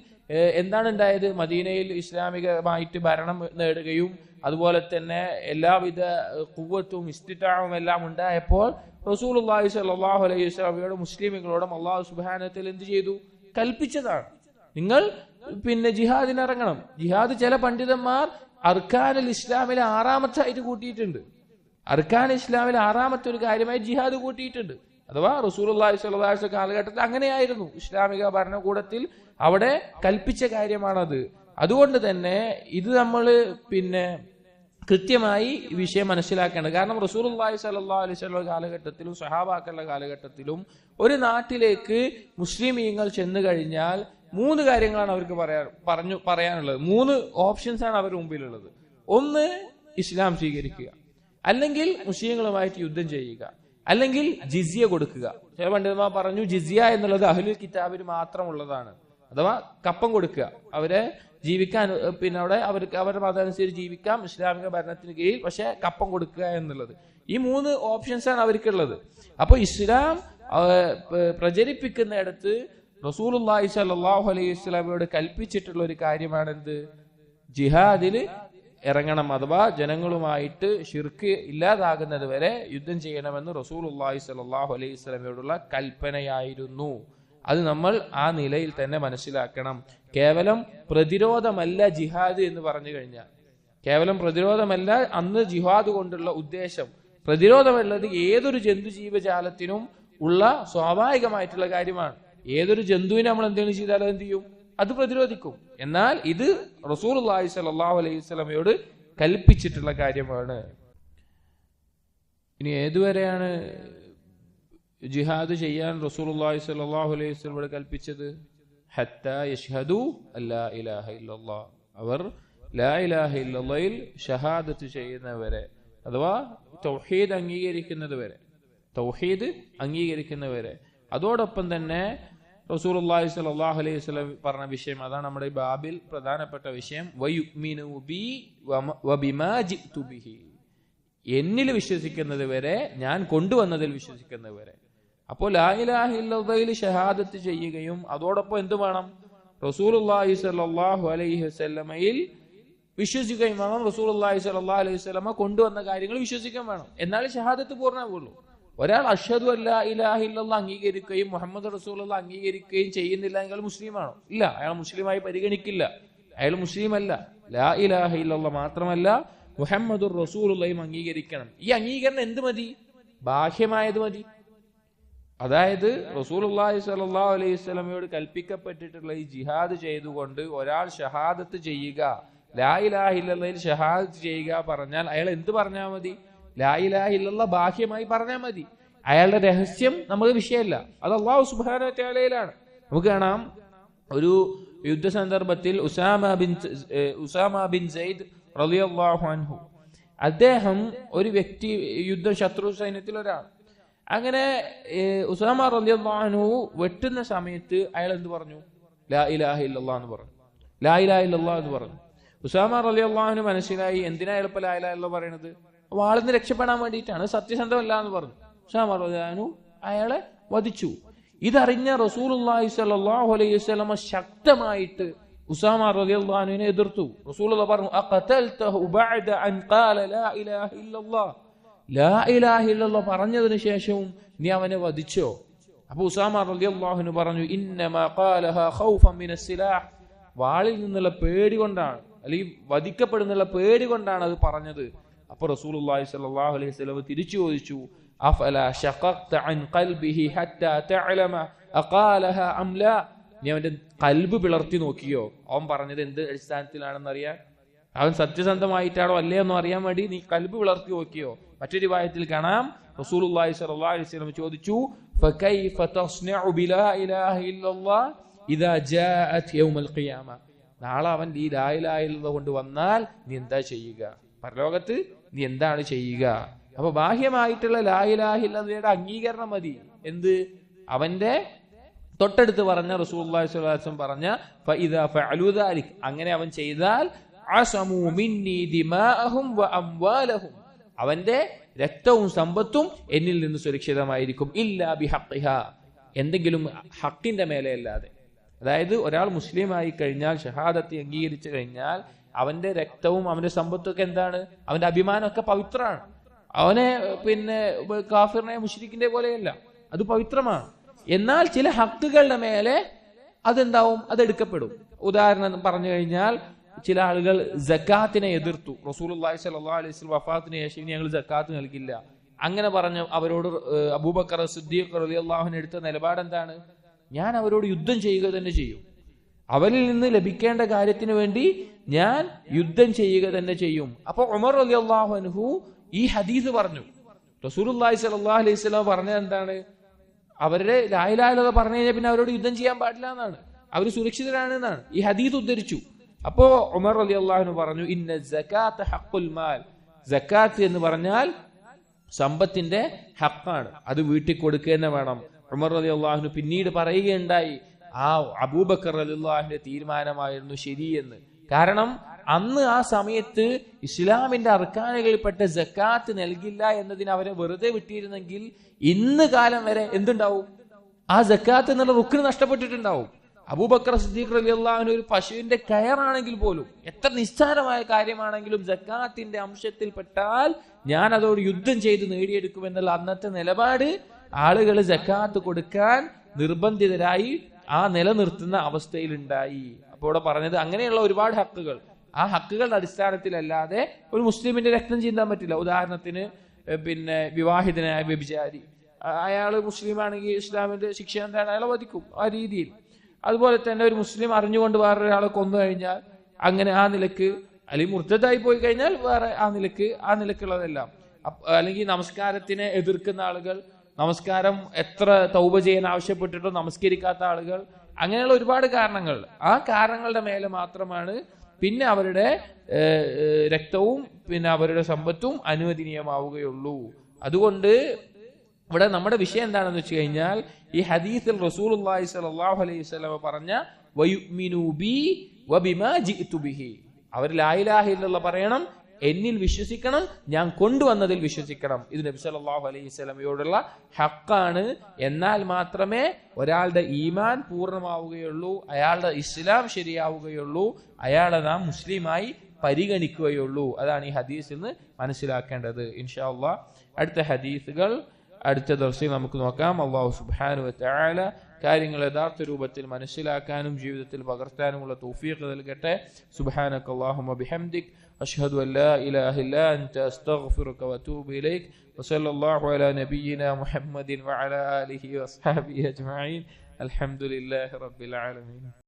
എന്താണ് ഉണ്ടായത്? മദീനയിൽ ഇസ്ലാമികമായിട്ട് ഭരണം നേടുകയും അതുപോലെ തന്നെ എല്ലാവിധ ഖുവ്വത്തും ഇസ്തിതാഉം എല്ലാം ഉണ്ടായപ്പോൾ റസൂലുള്ളാഹി സ്വല്ലല്ലാഹു അലൈഹി വസല്ലമയോടും മുസ്ലിമുകളോടും അല്ലാഹു സുബ്ഹാനഹു വ തആല എന്ത് ചെയ്തു? കൽപ്പിച്ചതാണ്. നിങ്ങൾ ജിഹാദിന് ഇറങ്ങണം. ജിഹാദ് ചില പണ്ഡിതന്മാർ അർക്കാനുൽ ഇസ്ലാമിലെ 6ാമത്തെ ആയിട്ട് കൂട്ടിയിട്ടുണ്ട്. അർക്കാൻ ഇസ്ലാമിലെ 6ാമത്തെ ഒരു കാര്യമായി ജിഹാദ് കൂട്ടിയിട്ടുണ്ട്. അഥവാ റസൂലുള്ളാഹി സ്വല്ലല്ലാഹു അലൈഹി വസല്ലം കാലഘട്ടത്തിൽ അങ്ങനെയായിരുന്നു. ഇസ്ലാമിക ഭരണകൂടത്തിൽ അവിടെ കൽപ്പിച്ച കാര്യമാണത്. അതുകൊണ്ട് തന്നെ ഇത് നമ്മൾ കൃത്യമായി വിഷയം മനസ്സിലാക്കേണ്ടത്. കാരണം റസൂലുള്ളാഹി സ്വല്ലല്ലാഹു അലൈഹി വസല്ലം കാലഘട്ടത്തിലും സഹാബാക്കളുടെ കാലഘട്ടത്തിലും ഒരു നാട്ടിലേക്ക് മുസ്ലിമീങ്ങൾ ചെന്നു കഴിഞ്ഞാൽ 3 കാര്യങ്ങളാണ് അവർക്ക് പറയാനുള്ളത്. 3 ഓപ്ഷൻസ് ആണ് അവരുടെ മുമ്പിലുള്ളത്. ഒന്ന്, ഇസ്ലാം സ്വീകരിക്കുക, അല്ലെങ്കിൽ മുസ്ലിങ്ങളുമായിട്ട് യുദ്ധം ചെയ്യുക, അല്ലെങ്കിൽ ജിസിയ കൊടുക്കുക. ചില പണ്ഡിതന്മാർ പറഞ്ഞു ജിസിയ എന്നുള്ളത് അഹ്ലുൽ കിതാബിന് മാത്രമുള്ളതാണ്. അഥവാ കപ്പം കൊടുക്കുക, അവരെ ജീവിക്കാൻ അവിടെ അവർക്ക് അവരുടെ മതം അനുസരിച്ച് ജീവിക്കാം ഇസ്ലാമിക ഭരണത്തിന് കീഴിൽ, പക്ഷെ കപ്പം കൊടുക്കുക എന്നുള്ളത്. ഈ 3 ഓപ്ഷൻസ് ആണ് അവർക്കുള്ളത്. അപ്പൊ ഇസ്ലാം പ്രചരിപ്പിക്കുന്നിടത്ത് റസൂലുള്ളാഹി സ്വല്ലല്ലാഹു അലൈഹി വസല്ലമയോട് കൽപ്പിച്ചിട്ടുള്ള ഒരു കാര്യമാണെന്ത്? ജിഹാദിൽ ഇറങ്ങണം, അഥവാ ജനങ്ങളുമായിട്ട് ശിർക്ക് ഇല്ലാതാകുന്നത് വരെ യുദ്ധം ചെയ്യണമെന്ന് റസൂലുള്ളാഹി സ്വല്ലല്ലാഹു അലൈഹി വസല്ലമയോടുള്ള കൽപ്പനയായിരുന്നു. അത് നമ്മൾ ആ നിലയിൽ തന്നെ മനസ്സിലാക്കണം. കേവലം പ്രതിരോധമല്ല ജിഹാദ് എന്ന് പറഞ്ഞു കഴിഞ്ഞാൽ, കേവലം പ്രതിരോധമല്ല അന്ന് ജിഹാദ് കൊണ്ടുള്ള ഉദ്ദേശം. പ്രതിരോധമുള്ളത് ഏതൊരു ജന്തുജീവജാലത്തിനും ഉള്ള സ്വാഭാവികമായിട്ടുള്ള കാര്യമാണ്. ഏതൊരു ജന്തുവിനെ നമ്മൾ എന്തെങ്കിലും ചെയ്താൽ എന്ത് ചെയ്യും? അത് പ്രതിരോധിക്കും. എന്നാൽ ഇത് റസൂലുള്ളാഹി സ്വല്ലല്ലാഹു അലൈഹി വസല്ലമയോട് കൽപ്പിച്ചിട്ടുള്ള കാര്യമാണ്. ഇനി ഏതുവരെയാണ് ജിഹാദ് ചെയ്യാൻ റസൂലുള്ളാഹി സ്വല്ലല്ലാഹു അലൈഹി വസല്ലമയോട് കൽപ്പിച്ചത്? ഹത്താ യശ്ഹദു അല്ലാ ഇലാഹ ഇല്ലല്ലാഹ്, അവർ ലാ ഇലാഹ ഇല്ലല്ലാഹിൽ ഷഹാദത്ത് ചെയ്യുന്നവരെ, അഥവാ തൗഹീദ് അംഗീകരിക്കുന്നതുവരെ, തൗഹീദ് അംഗീകരിക്കുന്നവരെ. അതോടൊപ്പം തന്നെ റസൂലുള്ളാഹി സ്വല്ലല്ലാഹു അലൈഹി വസല്ലം പറഞ്ഞ വിഷയം, അതാണ് നമ്മുടെ ഈ ബാബിൽ പ്രധാനപ്പെട്ട വിഷയം, വയുഅ്മിനു ബി വബിമാ ജിഅ്തു ബിഹി, എന്നിൽ വിശ്വസിക്കുന്നത് വരെ, ഞാൻ കൊണ്ടുവന്നതിൽ വിശ്വസിക്കുന്നത് വരെ. അപ്പോൾ ലാ ഇലാഹ ഇല്ലല്ലാഹിൽ ഷഹാദത്ത് ചെയ്യുകയും അതോടൊപ്പം എന്ത് വേണം? റസൂലുള്ളാഹി സ്വല്ലല്ലാഹു അലൈഹി വസല്ലമയിൽ വിശ്വസിക്കുകയും വേണം. റസൂലുള്ളാഹി സ്വല്ലല്ലാഹു അലൈഹി വസല്ലമ കൊണ്ടുവന്ന കാര്യങ്ങൾ വിശ്വസിക്കാൻ വേണം. എന്നാൽ ഷഹാദത്ത് പൂർണ്ണമാവുള്ളൂ. ഒരാൾ അഷ്ഹദു അല്ലാ ഇലാഹ ഇല്ലല്ലാഹ് അംഗീകരിക്കുകയും മുഹമ്മദ് റസൂലുള്ളാഹി അംഗീകരിക്കുകയും ചെയ്യുന്നില്ല, എങ്കിൽ മുസ്ലിമാണോ? ഇല്ല, അയാൾ മുസ്ലിമായി പരിഗണിക്കില്ല, അയാൾ മുസ്ലിം അല്ല. ലാ ഇലാഹ ഇല്ലല്ലാഹ് മാത്രമല്ല മുഹമ്മദുർ റസൂലുള്ളാഹിയും അംഗീകരിക്കണം. ഈ അംഗീകരണം എന്ത് മതി? ബാഹ്യമായത് മതി. അതായത് റസൂലുള്ളാഹി സ്വല്ലല്ലാഹു അലൈഹി വസല്ലമയോട് കൽപ്പിക്കപ്പെട്ടിട്ടുള്ള ഈ ജിഹാദ് ചെയ്തുകൊണ്ട് ഒരാൾ ഷഹാദത്ത് ചെയ്യുക, ലാ ഇലാഹ ഇല്ലല്ലാഹിൽ ഷഹാദത്ത് ചെയ്യുക പറഞ്ഞാൽ അയാൾ എന്ത് പറഞ്ഞാൽ മതി? ലാ ഇലാഹ ഇല്ലല്ലാഹ് ബാഹ്യമായി പറഞ്ഞാൽ മതി. അയാളുടെ രഹസ്യം നമുക്ക് വിഷയമല്ല, അത് അല്ലാഹു സുബ്ഹാനഹു വ തആലയിലാണ്. നമുക്ക് കാണാം, ഒരു യുദ്ധ സന്ദർഭത്തിൽ ഉസാമ ബിൻ സെയ്ദ് റളിയല്ലാഹു അൻഹു, അദ്ദേഹം ഒരു വ്യക്തി, ശത്രു സൈന്യത്തിൽ ഒരാൾ, അങ്ങനെ ഉസാമ റളിയല്ലാഹു അൻഹു വെട്ടുന്ന സമയത്ത് അയാൾ എന്ത് പറഞ്ഞു? ലാ ഇലാഹ ഇല്ലല്ലാഹ് എന്ന് പറഞ്ഞു. ലാ ഇലാഹ ഇല്ലല്ലാഹ് എന്ന് പറഞ്ഞു. ഉസാമ റളിയല്ലാഹു അൻഹു മനസ്സിലായി, എന്തിനാ എളുപ്പം ലാ ഇലാഹ ഇല്ലല്ലാഹ് പറയുന്നത്? വാളിന്ന് രക്ഷപ്പെടാൻ വേണ്ടിയിട്ടാണ്, സത്യസന്ധമല്ല എന്ന് പറഞ്ഞു. ഉസാമ റളിയല്ലാഹു അൻഹു അയാളെ വധിച്ചു. ഇതറിഞ്ഞ റസൂലുള്ളാഹി സ്വല്ലല്ലാഹു അലൈഹി വസല്ലം ശക്തമായിട്ട് ഉസാമ റളിയല്ലാഹു അൻഹുവിനെ എതിർത്തു. റസൂലുള്ളാഹി പറഞ്ഞു, അഖതൽതഹു ബഅദ അൻ ഖാല ലാ ഇലാഹ ഇല്ലല്ലാഹ്, ലാ ഇലാഹ ഇല്ലല്ലാഹ് പറഞ്ഞതിന് ശേഷവും നീ അവനെ വധിച്ചോ? അപ്പോൾ ഉസാമ റളിയല്ലാഹു അൻഹു പറഞ്ഞു, ഇന്നമാ ഖാലഹാ ഖൗഫൻ മിനസ് സിലാഹ്, വാളിൽ നിന്നുള്ള പേടി കൊണ്ടാണ്, അല്ലെങ്കിൽ വധിക്കപ്പെടുന്നുള്ള പേടി കൊണ്ടാണ് അത് പറഞ്ഞത്. അപ്പോൾ റസൂലുള്ളാഹി സ്വല്ലല്ലാഹു അലൈഹി വസല്ലം തിരിച്ചു ചോദിച്ചു, അഫലാ ശഖഖത അൻ ഖൽബിഹി ഹത്താ തഅലമ അഖാലഹാ അം ലാ, നീ അവന്റെ കൽബ് പിളർത്തി നോക്കിയോ അവൻ പറഞ്ഞത് എന്ത് അടിസ്ഥാനത്തിലാണെന്ന് അറിയാൻ? അവൻ സത്യസന്ധമായിട്ടാണോ അല്ലേ എന്ന് അറിയാൻ വേണ്ടി നീ കൽബ് പിളർത്തി നോക്കിയോ? മറ്റൊരു വായത്തിൽ കാണാം, റസൂലുള്ളാഹി സ്വല്ലല്ലാഹു അലൈഹി വസല്ലം ചോദിച്ചു, ഫകൈഫ തസ്നഉ ബിലാ ഇലാഹ ഇല്ലല്ലാഹ് ഇദാ ജാഅത് യൗമൽ ഖിയാമ, നാളെ അവൻ ഈ ലാ ഇലാഹ ഇല്ലല്ലാഹ് കൊണ്ട് വന്നാൽ നീ എന്താ ചെയ്യുക? പരലോകത്ത് നീ എന്താണ് ചെയ്യുക? അപ്പൊ ബാഹ്യമായിട്ടുള്ള ലാ ഇലാഹ ഇല്ലല്ലാഹയുടെ അംഗീകരണം മതി. എന്ത്? അവന്റെ തൊട്ടടുത്ത് പറഞ്ഞ റസൂലുള്ളാഹി സ്വല്ലല്ലാഹു അലൈഹി വസല്ലം പറഞ്ഞ ഫഇദാ ഫഅലു ദാലിക്, അങ്ങനെ അവൻ ചെയ്താൽ അസമു മിന്നി ദിമാഅഹും വ അംവാലഹും, അവന്റെ രക്തവും സമ്പത്തും എന്നിൽ നിന്ന് സുരക്ഷിതമായിരിക്കും. ഇല്ലാ ബിഹഖിഹാ, എന്തെങ്കിലും ഹക്കിന്റെ മേലെ അല്ലാതെ. അതായത് ഒരാൾ മുസ്ലിം ആയി കഴിഞ്ഞാൽ, ഷഹാദത്ത് അംഗീകരിച്ചു കഴിഞ്ഞാൽ, അവന്റെ രക്തവും അവന്റെ സമ്പത്തും ഒക്കെ എന്താണ്? അവന്റെ അഭിമാനമൊക്കെ പവിത്രമാണ്. അവനെ കാഫിറിനെ മുശ്രിക്കിന്റെ പോലെയല്ല, അത് പവിത്രമാണ്. എന്നാൽ ചില ഹക്കുകളുടെ മേലെ അതെന്താവും? അതെടുക്കപ്പെടും. ഉദാഹരണം പറഞ്ഞു കഴിഞ്ഞാൽ, ചില ആളുകൾ സക്കാത്തിനെ എതിർത്തു. റസൂലുള്ളാഹി സ്വല്ലല്ലാഹു അലൈഹി വസല്ലം വഫാത്തിന് ശേഷം ഞങ്ങൾ സക്കാത്ത് നൽകില്ല, അങ്ങനെ പറഞ്ഞു. അവരോട് അബൂബക്കർ സിദ്ദീഖ് റളിയല്ലാഹു അൻഹു എടുത്ത നിലപാട് എന്താണ്? ഞാൻ അവരോട് യുദ്ധം ചെയ്യുക തന്നെ ചെയ്യും, അവരിൽ നിന്ന് ലഭിക്കേണ്ട കാര്യത്തിന് വേണ്ടി ഞാൻ യുദ്ധം ചെയ്യുക തന്നെ ചെയ്യും. അപ്പൊ ഉമർ റളിയല്ലാഹു അൻഹു ഈ ഹദീസ് പറഞ്ഞു. റസൂലുള്ളാഹി സ്വല്ലല്ലാഹു അലൈഹി വസല്ലം പറഞ്ഞത് എന്താണ്? അവരുടെ ലാ ഇലാഹ ഇല്ലല്ലാഹ് പറഞ്ഞു കഴിഞ്ഞാൽ പിന്നെ അവരോട് യുദ്ധം ചെയ്യാൻ പാടില്ല എന്നാണ്, അവർ സുരക്ഷിതരാണ് എന്നാണ് ഈ ഹദീസ് ഉദ്ധരിച്ചു. അപ്പോ ഉമർ റളിയല്ലാഹു അൻഹു പറഞ്ഞു, ഇന്ന സകാത്ത ഹഖുൽ മാൽ, സക്കാത്ത് എന്ന് പറഞ്ഞാൽ സമ്പത്തിന്റെ ഹക്കാണ്, അത് വീട്ടിൽ കൊടുക്കുക തന്നെ വേണം. ഉമർ റളിയല്ലാഹു അൻഹു പിന്നീട് പറയുകയുണ്ടായി, ആ അബൂബക്കർ റളിയല്ലാഹു അൻഹുവിന്റെ തീരുമാനമായിരുന്നു ശരിയെന്ന്. കാരണം അന്ന് ആ സമയത്ത് ഇസ്ലാമിന്റെ അർക്കാനുകളിൽപ്പെട്ട സക്കാത്ത് നൽകില്ല എന്നതിന് അവരെ വെറുതെ വിട്ടിരുന്നെങ്കിൽ ഇന്ന് കാലം വരെ എന്തുണ്ടാവും? ആ സക്കാത്ത് എന്നുള്ള റുക്ന് നഷ്ടപ്പെട്ടിട്ടുണ്ടാവും. അബൂബക്കർ സിദ്ദീഖ് റളിയല്ലാഹു അൻഹു ഒരു പശുവിന്റെ കയറാണെങ്കിൽ പോലും, എത്ര നിസ്സാരമായ കാര്യമാണെങ്കിലും സക്കാത്തിന്റെ അംശത്തിൽ പെട്ടാൽ ഞാൻ അതോട് യുദ്ധം ചെയ്ത് നേടിയെടുക്കുമെന്നുള്ള അന്നത്തെ നിലപാട് ആളുകൾ സക്കാത്ത് കൊടുക്കാൻ നിർബന്ധിതരായി ആ നിലനിർത്തുന്ന അവസ്ഥയിലുണ്ടായി. അപ്പോൾ ഇവിടെ പറഞ്ഞത് അങ്ങനെയുള്ള ഒരുപാട് ഹക്കുകൾ, ആ ഹക്കുകളുടെ അടിസ്ഥാനത്തിലല്ലാതെ ഒരു മുസ്ലിമിന്റെ രക്തം ചീന്താൻ പറ്റില്ല. ഉദാഹരണത്തിന് വിവാഹിതനായ വ്യഭിചാരി, അയാൾ മുസ്ലിം ആണെങ്കിൽ ഇസ്ലാമിന്റെ ശിക്ഷ എന്താണ്? അയാളെ വധിക്കും ആ രീതിയിൽ. അതുപോലെ തന്നെ ഒരു മുസ്ലിം അറിഞ്ഞുകൊണ്ട് വേറൊരാളെ കൊന്നു കഴിഞ്ഞാൽ അങ്ങനെ ആ നിലക്ക്, അല്ലെങ്കിൽ മുർത്തദായി പോയി കഴിഞ്ഞാൽ വേറെ ആ നിലക്കുള്ളതെല്ലാം. അല്ലെങ്കിൽ നമസ്കാരത്തിനെ എതിർക്കുന്ന ആളുകൾ, നമസ്കാരം എത്ര തൗബ ചെയ്യാൻ ആവശ്യപ്പെട്ടിട്ടും നമസ്കരിക്കാത്ത ആളുകൾ, അങ്ങനെയുള്ള ഒരുപാട് കാരണങ്ങൾ, ആ കാരണങ്ങളുടെ മേലെ മാത്രമാണ് പിന്നെ അവരുടെ രക്തവും പിന്നെ അവരുടെ സമ്പത്തും അനുവദനീയമാവുകയുള്ളൂ. അതുകൊണ്ട് ഇവിടെ നമ്മുടെ വിഷയം എന്താണെന്ന് വെച്ച് കഴിഞ്ഞാൽ, ഈ ഹദീസിൽ റസൂലുള്ളാഹി സ്വല്ലല്ലാഹു അലൈഹി വസല്ലം പറഞ്ഞ വയുമിനു ബി വബിമാ ജിഅ്തു ബിഹി, അവർ ലാ ഇലാഹ ഇല്ലല്ലാഹ് പറയണം, എന്നിൽ വിശ്വസിക്കണം, ഞാൻ കൊണ്ടുവന്നതിൽ വിശ്വസിക്കണം. ഇത് നബി സല്ലല്ലാഹു അലൈഹി വസല്ലമയോടുള്ള ഹക്കാണ്. എന്നാൽ മാത്രമേ ഒരാളുടെ ഈമാൻ പൂർണ്ണമാവുകയുള്ളൂ, അയാളുടെ ഇസ്ലാം ശരിയാവുകയുള്ളൂ, അയാളെ നാം മുസ്ലിമായി പരിഗണിക്കുകയുള്ളൂ. അതാണ് ഈ ഹദീസിൽ നിന്ന് മനസ്സിലാക്കേണ്ടത്. ഇൻഷാ അല്ലാഹ് അടുത്ത ഹദീസുകൾ അടുത്ത ദിവസം നമുക്ക് നോക്കാം. അല്ലാഹു സുബ്ഹാനഹു വ തആല കാര്യങ്ങൾ യഥാർത്ഥ രൂപത്തിൽ മനസ്സിലാക്കാനും ജീവിതത്തിൽ പകർത്താനുമുള്ള തൗഫീഖ് നൽകട്ടെ. സുബ്ഹാനക അല്ലാഹുമ്മ ബിഹംദിക് അഷ്ഹദു അൻ ലാ ഇലാഹ ഇല്ലാ അൻത അസ്തഗ്ഫിറുക വഅതൂബു ഇലൈക് വസല്ലല്ലാഹു അലാ നബിയ്യിനാ മുഹമ്മദിൻ വഅലാ ആലിഹി വഅസ്ഹാബിഹി അജ്മഈൻ. അൽഹംദുലില്ലാഹി റബ്ബിൽ ആലമീൻ.